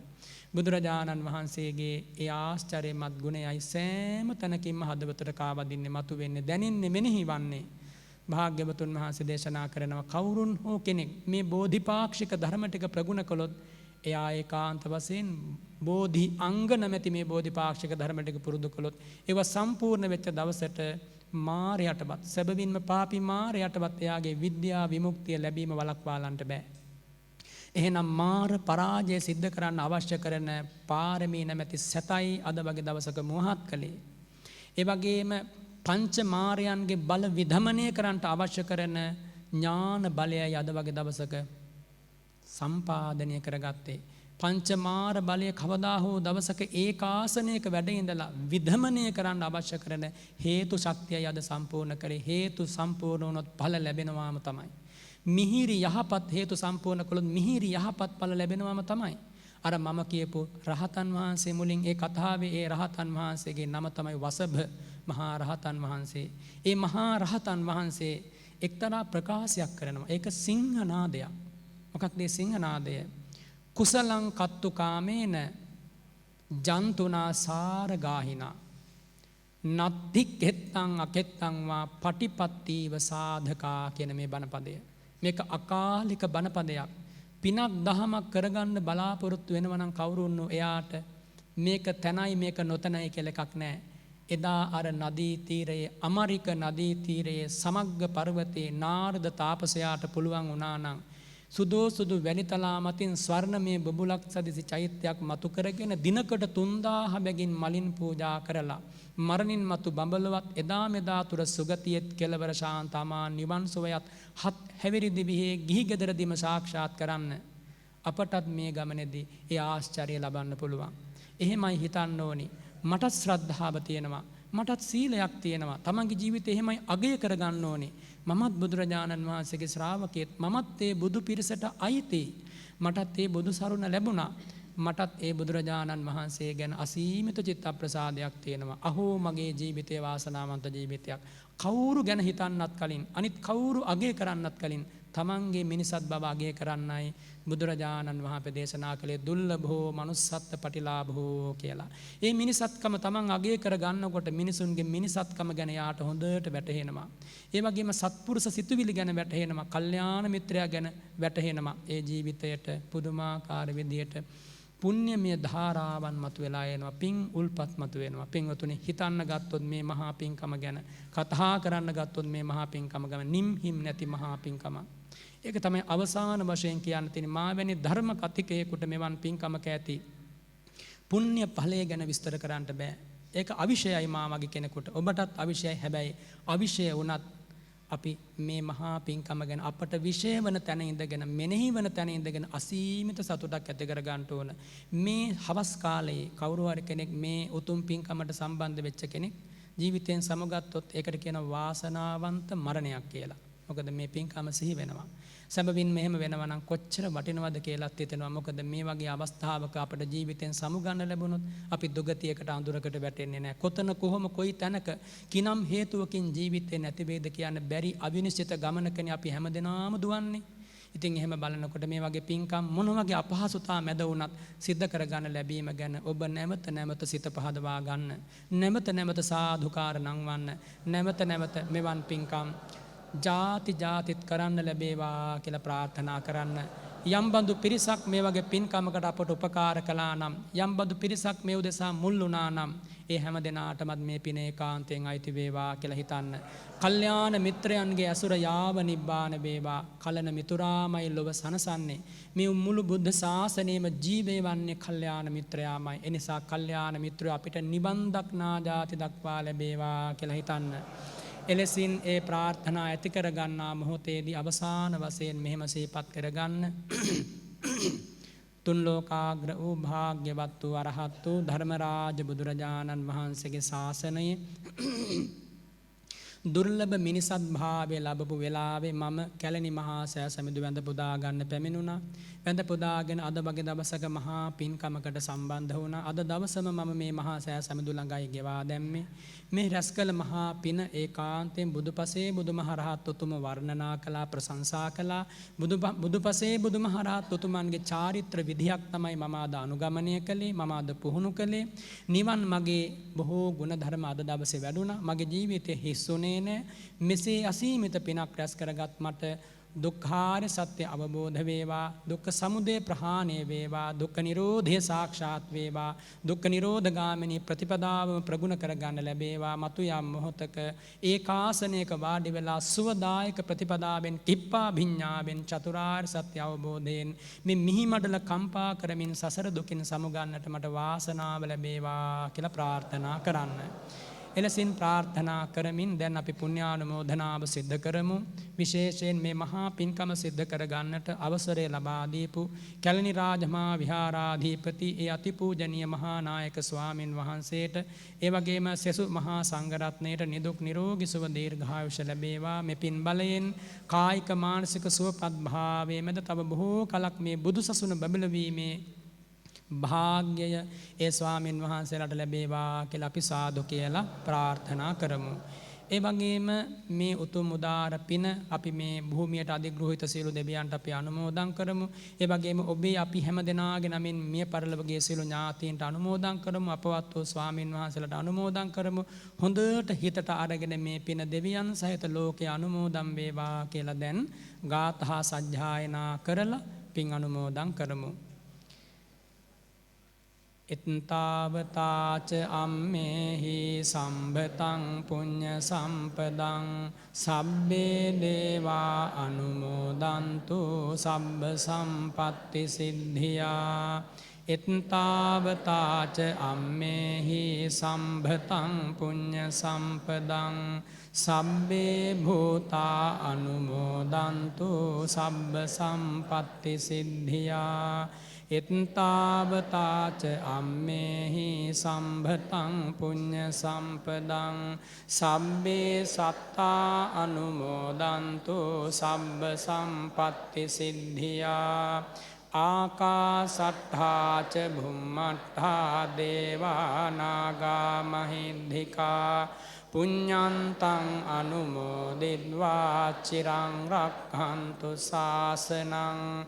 බුදුරජාණන් වහන්සේගේ ඒ ආශ්චර්යමත් ගුණයයි සෑම තැනකින්ම හදවතට කාවදින්නේ, මතුවෙන්නේ, දැනෙන්නේ, මෙනෙහි වන්නේ. භාග්‍යවතුන් වහන්සේ දේශනා කරනවා කවුරුන් හෝ කෙනෙක් මේ බෝධිපාක්ෂික ධර්ම ටික ප්‍රගුණ කළොත් එයා ඒකාන්ත වශයෙන් බෝධි අංග නැමැති මේ බෝධිපාක්ෂික ධර්ම ටික පුරුදු කළොත් ඒවා සම්පූර්ණ වෙච්ච දවසට මාරයටවත් සැබවින්ම පාපී මාරයටවත් එයාගේ විද්‍යා විමුක්තිය ලැබීම වළක්වාලන්ට බෑ. එහෙනම් මාර පරාජය සිද්ධ කරන්න අවශ්‍ය කරන පාරමී නැමැති සතයි අද වගේ දවසක මොහත් කළේ. ඒ වගේම පංච මාරයන්ගේ බල විධමනය කරන්නට අවශ්‍ය කරන ඥාන බලයයි අද වගේ දවසක සම්පාදනය කරගත්තේ. පංචමාර බලය කවදා හෝ දවසක ඒකාසනයක වැඩ ඉඳලා විධමනය කරන්න අවශ්‍ය කරන හේතු ශක්තියයි අද සම්පූර්ණ කරේ. හේතු සම්පූර්ණ වුණොත් ඵල ලැබෙනවාම තමයි. මිහිරි යහපත් හේතු සම්පූර්ණ කළොත් මිහිරි යහපත් ඵල ලැබෙනවාම තමයි. අර මම කියපු රහතන් වහන්සේ මුලින් ඒ කතාවේ ඒ රහතන් වහන්සේගේ නම තමයි වසභ මහා රහතන් වහන්සේ. ඒ මහා රහතන් වහන්සේ එක්තරා ප්‍රකාශයක් කරනවා. ඒක සිංහනාදයක්. මොකක්ද ඒ සිංහනාදය? කුසලං කත්තු කාමේන ජන්තුනා සාරගාහිනා නත්ති කෙත්තං අකෙත්තං වා පටිපත්තීව සාධකා කියන මේ බණපදය. මේක අකාලික බණපදයක්. පිනක් දහමක් කරගන්න බලාපොරොත්තු වෙනවා නම් කවුරුන් එයාට මේක තැනයි මේක නොතැනයි කියලා එකක් නැහැ. එදා අර නදී තීරයේ අමරික නදී තීරයේ සමග්ග පර්වතයේ නාරද තාපසයාට පුළුවන් වුණා නම් සුදු වැලිතලා මතින් ස්වර්ණමය බබුලක් සදිසි චෛත්‍යයක් මතු කරගෙන දිනකට 3000 බැගින් මලින් පූජා කරලා මරණින් මතු බඹලවත් එදා මෙදා තුර සුගතියෙත් කෙලවර ශාන්තමා නිවන් සොයත් හත් හැවිරි දිවිහි ගිහි ගෙදරදීම සාක්ෂාත් කරන්න අපටත් මේ ගමනේදී ඒ ආශ්චර්ය ලබන්න පුළුවන්. එහෙමයි හිතන්න ඕනි. මටත් ශ්‍රද්ධාව තියෙනවා. මටත් සීලයක් තියෙනවා. තමන්ගේ ජීවිතේ එහෙමයි අගය කරගන්න ඕනේ. මමත් බුදුරජාණන් වහන්සේගේ ශ්‍රාවකයෙක්. මමත් ඒ බුදු පිරිසට අයිති. මටත් ඒ බුදු සරුණ ලැබුණා. මටත් ඒ බුදුරජාණන් වහන්සේ ගැන අසීමිත චිත්ත ප්‍රසාදයක් තියෙනවා. අහෝ මගේ ජීවිතේ වාසනාවන්ත ජීවිතයක්. කවුරු ගැන හිතන්නත් කලින් අනිත් කවුරු අගය කරන්නත් කලින් තමන්ගේ මිනිසත් බව අගය කරන්නයි බුදුරජාණන් වහන්සේ දේශනා කළේ දුර්ලභෝ manussත්ත පටිලාභෝ කියලා. ඒ මිනිසත්කම තමන් අගය කර ගන්නකොට මිනිසුන්ගේ මිනිසත්කම ගැන යාට හොඳට වැටහෙනවා. ඒ වගේම සත්පුරුෂ සිතුවිලි ගැන වැටහෙනවා. කල්යාණ මිත්‍රයා ගැන වැටහෙනවා. ඒ ජීවිතයට පුදුමාකාර විදියට පුණ්‍යමය ධාරාවන් මතුවලා එනවා. පින් උල්පත් මතුවෙනවා. පින්වතුනි හිතන්න ගත්තොත් මේ මහා පින්කම ගැන කතා කරන්න ගත්තොත් මේ මහා පින්කම ගැන නිම්හිම් නැති මහා පින්කම. ඒක තමයි අවසාන වශයෙන් කියන්න තියෙන්නේ. මා වැනි ධර්ම කතිකයෙකුට මෙවන් පින්කමක ඇති පුණ්‍ය ඵලය ගැන විස්තර කරන්න බෑ. ඒක අවිෂයයි මා වගේ කෙනෙකුට. ඔබටත් අවිෂයයි. හැබැයි අවිෂය වුණත් අපි මේ මහා පින්කම ගැන අපට විශේෂ වන තැන ඉඳගෙන මෙනෙහි වන තැන ඉඳගෙන අසීමිත සතුටක් ඇති කර ගන්න ඕන. මේ හවස් කාලයේ කවුරු හරි කෙනෙක් මේ උතුම් පින්කමට සම්බන්ධ වෙච්ච කෙනෙක් ජීවිතයෙන් සමුගත්තොත් ඒකට කියන වාසනාවන්ත මරණයක් කියලා. මොකද මේ පින්කම සිහි වෙනවා. සැබවින් මෙහෙම වෙනවා නම් කොච්චර වටිනවද කියලාත් හිතෙනවා. මොකද මේ වගේ අවස්ථාවක අපට ජීවිතෙන් සමුගන්න ලැබුණොත් අපි දුගතියකට අඳුරකට වැටෙන්නේ නැහැ. කොතන කොහොම කොයි තැනක කිනම් හේතුවකින් ජීවිතේ නැති වේද කියන්න බැරි අවිනිශ්චිත ගමනකනේ අපි හැමදෙනාම දුවන්නේ. ඉතින් එහෙම බලනකොට මේ වගේ පින්කම් මොන වගේ අපහසුතා මැද වුණත් සිද්ධ කරගන්න ලැබීම ගැන ඔබ නැවත නැවත සිත පහදවා ගන්න. නැවත නැවත සාදුකාර නංවන්න. නැවත නැවත මෙවන් පින්කම් ජාති ජාතිත් කරන්න ලැබේවා කියලා ප්‍රාර්ථනා කරන්න. යම් බඳු පිරිසක් මේ වගේ පින්කමකට අපට උපකාර කළා නම්, යම් බඳු පිරිසක් මේ උදෙසා මුල් වුණා නම්, ඒ හැම දෙනාටමත් මේ පින ඒකාන්තයෙන් අයිති වේවා කියලා හිතන්න. කල්යාණ මිත්‍රයන්ගේ ඇසුර යාව නිබ්බාන වේවා. කලන මිතුරාමයි ලොව සනසන්නේ. මේ මුළු බුද්ධ ශාසනයේම ජීවේ වන්නේ කල්යාණ මිත්‍රයාමයි. ඒ නිසා කල්යාණ මිත්‍රයෝ අපිට නිවන් දක්නා ජාති දක්වා ලැබේවා කියලා හිතන්න. එලෙසින් ඒ ප්‍රාර්ථනා ඇති කරගන්නා මොහොතේදී අවසාන වශයෙන් මෙහෙම සිහිපත් කරගන්න. තුන් ලෝකාග්‍ර වූ භාග්‍යවත් වූ අරහත් වූ ධර්මරාජ බුදුරජාණන් වහන්සේගේ ශාසනයේ දුර්ලභ මිනිසත් භාවය ලැබපු වෙලාවේ මම කැලණි මහා සෑ සමිඳු වැඳ පුදා ගන්න පැමිණුණා. වැඳ පුදාගෙන අද වගේ දවසක මහා පින්කමකට සම්බන්ධ වුණා. අද දවසම මම මේ මහා සෑ සමිඳු ළඟයි ගෙවා දැම්මේ. මේ රැස් කළ මහා පින ඒකාන්තයෙන් බුදුපසේ බුදුමහරහත් උතුම වර්ණනා කළා, ප්‍රශංසා කළා. බුදුපසේ බුදුමහරහත් උතුමන්ගේ චාරිත්‍ර විධියක් තමයි මම අද අනුගමනය කළේ, මම අද පුහුණු කළේ. නිවන් මගේ බොහෝ ගුණ ධර්ම අද දවසේ වැඩුණා. මගේ ජීවිතයේ හිස්සුනේ නැහැ. මෙසේ අසීමිත පිනක් රැස් කරගත් මට දුක්ඛාරය සත්‍ය අවබෝධ වේවා. දුක්ඛ සමුදය ප්‍රහාණය වේවා. දුක්ඛ නිරෝධය සාක්ෂාත් වේවා. දුක්ඛ නිරෝධගාමිනී ප්‍රතිපදාවම ප්‍රගුණ කරගන්න ලැබේවා. මතු යම් මොහොතක ඒකාසනයක වාඩි වෙලා සුවදායක ප්‍රතිපදාවෙන් කිප්පා භිඤ්ඤාවෙන් චතුරාර්ය සත්‍ය අවබෝධයෙන් මේ මිහිමඩල කම්පා කරමින් සසර දුකින් සමුගන්නට මට වාසනාව ලැබේවා කියලා ප්‍රාර්ථනා කරන්න. එලෙසින් ප්‍රාර්ථනා කරමින් දැන් අපි පුණ්‍යානුමෝදනාව සිද්ධ කරමු. විශේෂයෙන් මේ මහා පින්කම සිද්ධ කරගන්නට අවසරය ලබා දීපු කැලණි රාජමහා විහාරාධිපති ඒ අතිපූජනීය මහා නායක ස්වාමින් වහන්සේට, ඒ වගේම සෙසු මහා සංඝරත්නයට නිදුක් නිරෝගී සුව දීර්ඝායුෂ ලැබේවා. මේ පින් බලයෙන් කායික මානසික සුවපත් භාවයේ මැද තව බොහෝ කලක් මේ බුදුසසුන බබලවීමේ භාග්‍යය ඒ ස්වාමින් වහන්සේලාට ලැබේවා කියලා අපි සාදු කියලා ප්‍රාර්ථනා කරමු. ඒ වගේම මේ උතුම් උදාර පින අපි මේ භූමියට අධිග්‍රහිත සියලු දෙවියන්ට අපි අනුමෝදන් කරමු. ඒ වගේම ඔබේ අපි හැම දෙනාගේ නමින් මිය පරලොවගේ සියලු ඥාතීන්ට අනුමෝදන් කරමු. අපවත් වූ ස්වාමින් වහන්සේලාට අනුමෝදන් කරමු. හොඳට හිතට අරගෙන මේ පින දෙවියන් සහිත ලෝකේ අනුමෝදන් වේවා කියලා දැන් ගාථා සජ්ජායනා කරලා පින් අනුමෝදන් කරමු. එත්තාවතාච අම්මේහි සම්භතං පුඤ්ඤ සම්පදං සබ්බේ දේවා අනුමෝදන්තු සබ්බ සම්පත්ති සිද්ධියා. එත්තාවතාච අම්මේහි සම්භතං පුඤ්ඤ සම්පදං සබ්බේ භූතා අනුමෝදන්තු සබ්බ සම්පත්ති සිද්ධියා. එත්තාවතාච අම්මේහි සම්භතං පුඤ්ඤ සම්පදං සබ්බේ සත්තා අනුමෝදන්තු සබ්බ සම්පත්ති සිද්ධියා. ආකාසට්ඨා ච භුම්මට්ඨා දේවා නාග මහිද්దికා පුඤ්ඤන්තං අනුමෝදිත්වා චිරං රක්ඛන්තු ශාසනං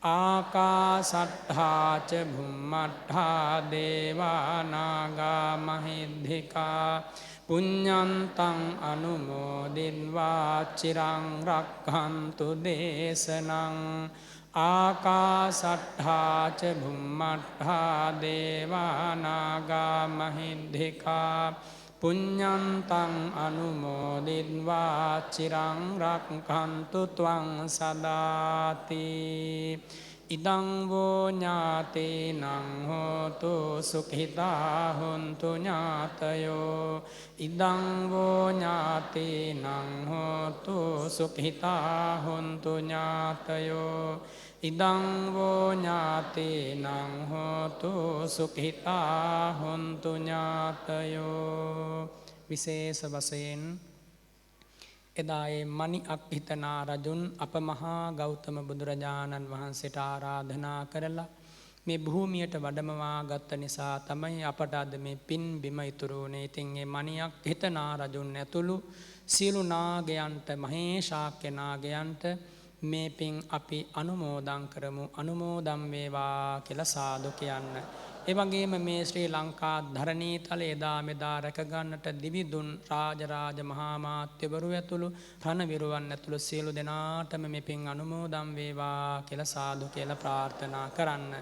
ආකාසට්ඨා ච භුම්මට්ඨා දේවා නාග මහිද්దికා පුඤ්ඤන්තං අනුමෝදිත්වා චිරං රක්ඛන්තු දේශනං ආකාසට්ඨා ච භුම්මට්ඨා දේවා නාග මහිද්దికා පුඤ්ඤන්තං අනුමෝදිත්වා චිරං රක්ඛන්තු ත්වං සදාති ඉදං වූ ඥාතේනං හෝතු සුඛිතා හොන්තු ඥාතයෝ ඉදං වූ ඥාතේනං හෝතු සුඛිතා හොන්තු ඥාතයෝ ඉදං වූ ඥාතේනං හෝතු සුඛිතා හොන්තු ඥාතයෝ විශේෂ වශයෙන් එදායේ මණි අක්හිතනා රජුන් අප මහා ගෞතම බුදුරජාණන් වහන්සේට ආරාධනා කරලා මේ භූමියට වඩමවා ගත්ත නිසා තමයි අපට අද මේ පින් බිම ඉතුරු වුණේ. ඉතින් මේ මණි අක්හිතනා රජුන් ඇතුළු සියලු නාගයන්ට මහේශාක්‍ය නාගයන්ට මේ පින් අපි අනුමෝදන් කරමු. අනුමෝදන් වේවා කියලා සාදු කියන්න. ඒ වගේම මේ ශ්‍රී ලංකා ධරණී තලයේ එදා මෙදා රැක ගන්නට දිවිදුන් රාජරාජ මහා මාත්‍යවරු ඇතුළු රණවිරුවන් ඇතුළු සියලු දෙනාටම මේ පින් අනුමෝදන් වේවා කියලා සාදු කියලා ප්‍රාර්ථනා කරන්න.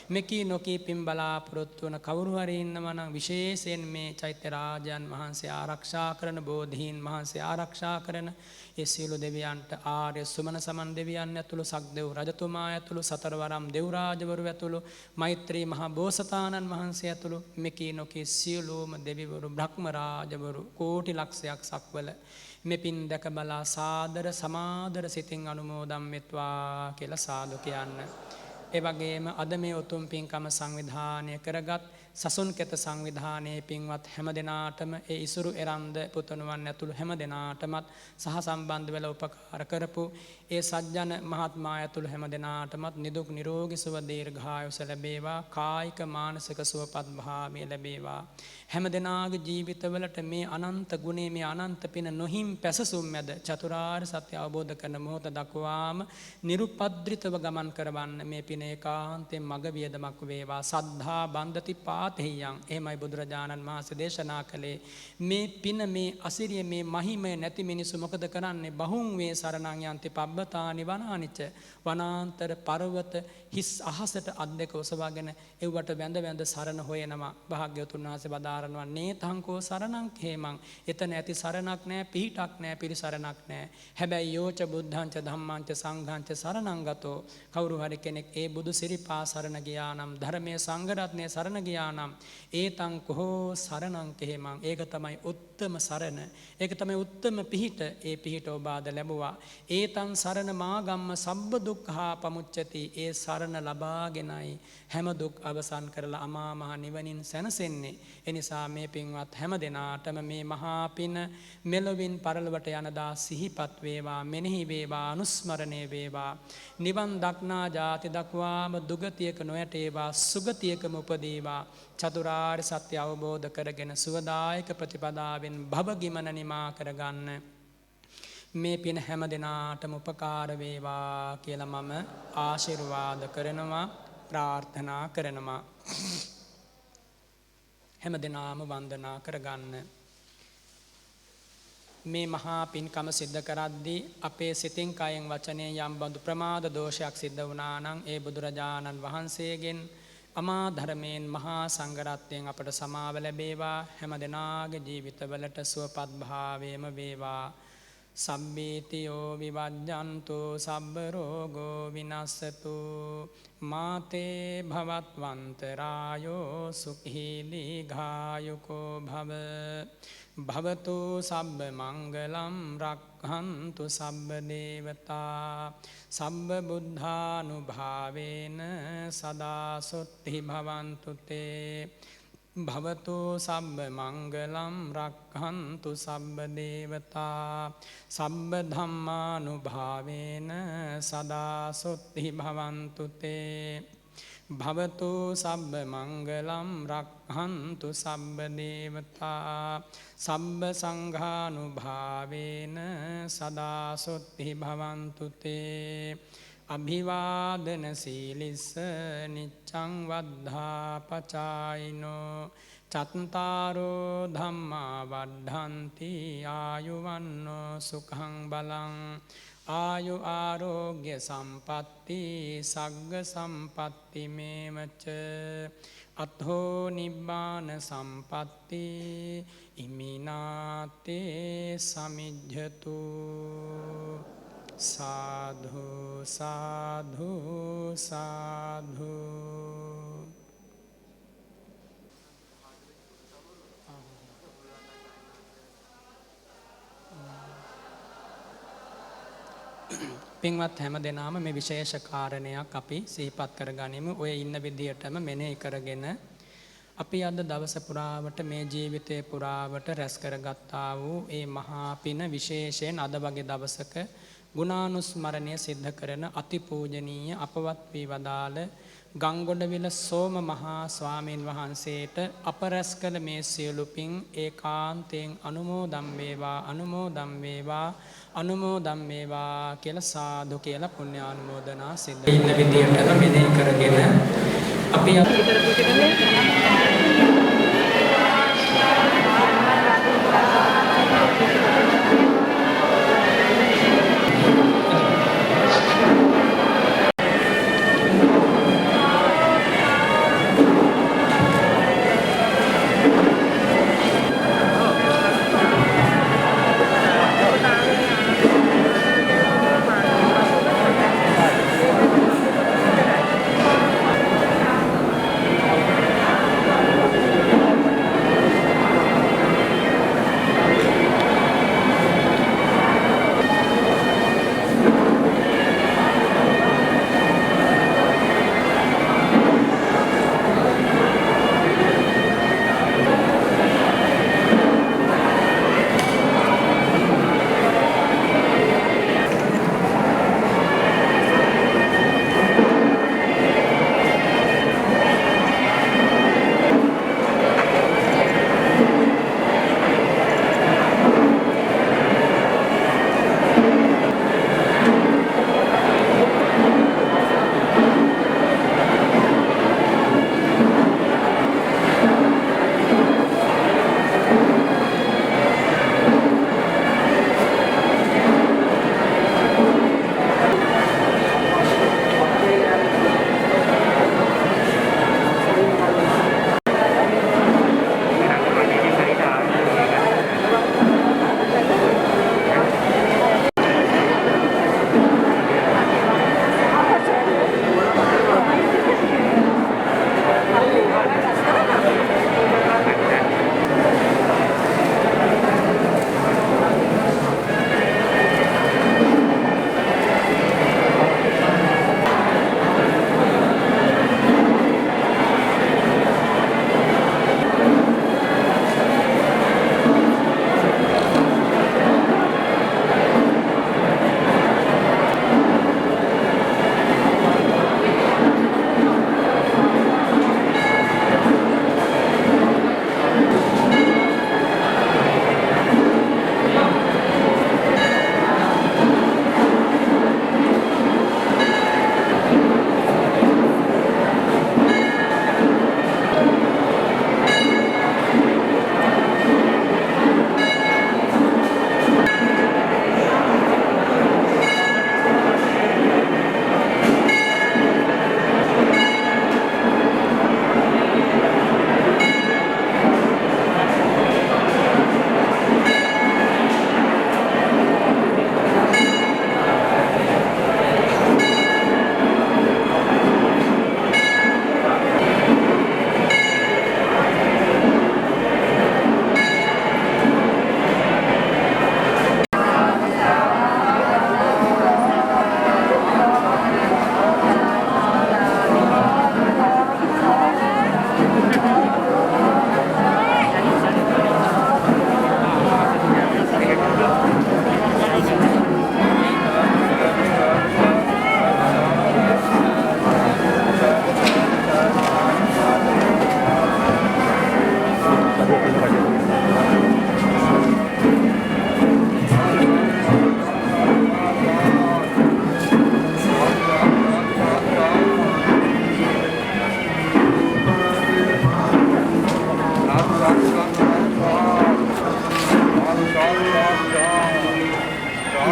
මෙකී නොකී පින් බලාපොරොත්තු වන කවුරු හරි ඉන්නවා නම් විශේෂයෙන් මේ චෛත්‍ය රාජයන් වහන්සේ ආරක්ෂා කරන බෝධීන් වහන්සේ ආරක්ෂා කරන ඒ සියලු දෙවියන්ට ආර්ය සුමන සමන් දෙවියන් ඇතුළු සක්දෙව් රජතුමා ඇතුළු සතරවරම් දෙව් රාජවරු ඇතුළු මෛත්‍රී මහා බෝසතාණන් වහන්සේ ඇතුළු මෙකී නොකී සියලුම දෙවිවරු බ්‍රහ්ම රාජවරු කෝටි ලක්ෂයක් සක්වල මෙපින් දැක බලා සාදර සමාදර සිතින් අනුමෝදන් වෙත්වා කියලා සාදු කියන්න. ඒ වගේම අද මේ උතුම් පින්කම සංවිධානය කරගත් සසුන් කෙත සංවිධානයේ පින්වත් හැම දෙනාටම ඒ ඉසුරු එරන්ද පුතණුවන් ඇතුළු හැම දෙනාටමත් සහ සම්බන්ධ වෙලා උපකාර කරපු ඒ සජ්ජන මහත්මයා ඇතුළු හැම දෙනාටමත් නිදුක් නිරෝගී සුව දීර්ඝායුෂ ලැබේවා. කායික මානසික සුවපත් භාවය ලැබේවා. හැම දෙනාගේ ජීවිතවලට මේ අනන්ත ගුණේ මේ අනන්ත පින නොහිම් පැසසුම් මැද චතුරාර්ය සත්‍ය අවබෝධ කරන මොහොත දක්වාම නිරුපද්‍රිතව ගමන් කරවන්න මේ පින ඒකාන්තයෙන් මග වියදමක් වේවා. සද්ධා බන්ධති පාතෙහියන්. එහෙමයි බුදුරජාණන් වහන්සේ දේශනා කළේ. මේ පින මේ අසිරිය මේ මහිමය නැති මිනිසු මොකද කරන්නේ? බහුම් වේ සරණං යන්ති පබ්බතානි වනානිච. වනාන්තර පර්වත හිස් අහසට අත් දෙක ඔසවාගෙන එව්වට වැඳ වැඳ සරණ හොයනවා. භාග්‍යවතුන් වහන්සේ වදාරනවා නේතංකෝ සරණං හේමං. එතන ඇති සරණක් නැහැ, පිහිටක් නැහැ, පිරිසරණක් නැහැ. හැබැයි යෝච බුද්ධංච ධම්මංච සංඝංච සරණං ගතෝ. කවුරු හරි කෙනෙක් ඒ බුදු සිරිපා සරණ ගියා නම්, ධර්මයේ සංඝ රත්නයේ සරණ ගියා නම් ඒතං කෝ සරණං හේමං. ඒක තමයි උත්තම සරණ. ඒක තමයි උත්තම පිහිට. ඒ පිහිට ඔබ ආද ලැබුවා. ඒතං සරණ මාගම්ම සබ්බ දුක්ඛා පමුච්චති. ඒ සරණ ලබාගෙනයි හැම දුක් අවසන් කරලා අමා මහ නිවනින් සැනසෙන්නේ. එනිසා මේ පින්වත් හැම දෙනාටම මේ මහා පින මෙලොවින් පරලොවට යනදා සිහිපත් වේවා, මෙනෙහි වේවා, අනුස්මරණය වේවා. නිවන් දක්නා ජාති දක්වාම දුගතියක නොයටේවා, සුගතියකම උපදීවා. චතුරාර්ය සත්‍ය අවබෝධ කරගෙන සුවදායක ප්‍රතිපදාවෙන් භව ගිමන නිමා කරගන්න මේ පින හැම දෙනාටම උපකාර වේවා කියලා මම ආශිර්වාද කරනවා, ප්‍රාර්ථනා කරනවා. හැම දෙනාම වන්දනා කරගන්න. මේ මහා පින්කම සිද්ධ කරද්දී අපේ සිතින් කයෙන් වචනයෙන් යම් බඳු ප්‍රමාද දෝෂයක් සිද්ධ වුණා නම් ඒ බුදුරජාණන් වහන්සේගෙන් අමා ධර්මයෙන් මහා සංඝරත්නයෙන් අපට සමාව ලැබේවා. හැම දෙනාගේ ජීවිතවලට සුවපත් භාවයම වේවා. සබ්බීතියෝ විවජ්ජන්තු සබ්බ රෝගෝ විනස්සතු මාතේ භවත්වන්තරායෝ සුඛී දීඝායුකෝ භව භවතු සබ්බ මංගලම් රක්ඛන්තු සබ්බ දේවතා සබ්බ බුද්ධානුභාවේන සදා සොත්ති භවන්තු තේ භවතු සබ්බ මංගලම් රක්ඛන්තු සබ්බ දේවතා සබ්බ ධම්මානුභාවේන සදා සොත්ති භවන්තු තේ භවතු සබ්බ මංගලම් රක්හන්තු සබ්බ දේවතා සබ්බ සංඝානුභාවේන සදා සොත්ති භවන්තු තේ අභිවාදන සීලිස්ස නිච්ඡං වද්ධා පචායිනෝ චත්තාරෝ ධම්මා වඩ්ඩන්ති ආයුවන්නෝ සුඛං බලං ආයු ආරෝග්‍ය සම්පatti සග්ග සම්පatti මේවච අත්හෝ නිබ්බාන සම්පatti ඉමිනාතේ සමිජ්ජතු සාධු සාධු සාධු. පින්වත් හැම දෙනාම මේ විශේෂ කාරණයක් අපි සිහිපත් කරගනිමු. ඔය ඉන්න විදියටම මෙනෙහි කරගෙන අපි අද දවස පුරාවට මේ ජීවිතේ පුරාවට රැස් කරගත්තා වූ ඒ මහා පින විශේෂයෙන් අද වගේ දවසක ගුණානුස්මරණය සිද්ධ කරන අතිපූජනීය අපවත් වී වදාළ ගංගොඩවිල සෝම මහා ස්වාමීන් වහන්සේට අප රැස් කළ මේ සියලු පින් ඒකාන්තයෙන් අනුමෝදන් වේවා අනුමෝදන් වේවා අනුමෝදන් වේවා කියලා සාදු කියලා පුණ්‍යානුමෝදනා සිද්ධ ඉන්න විදියටම මෙනෙහි කරගෙන අපි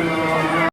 Lord.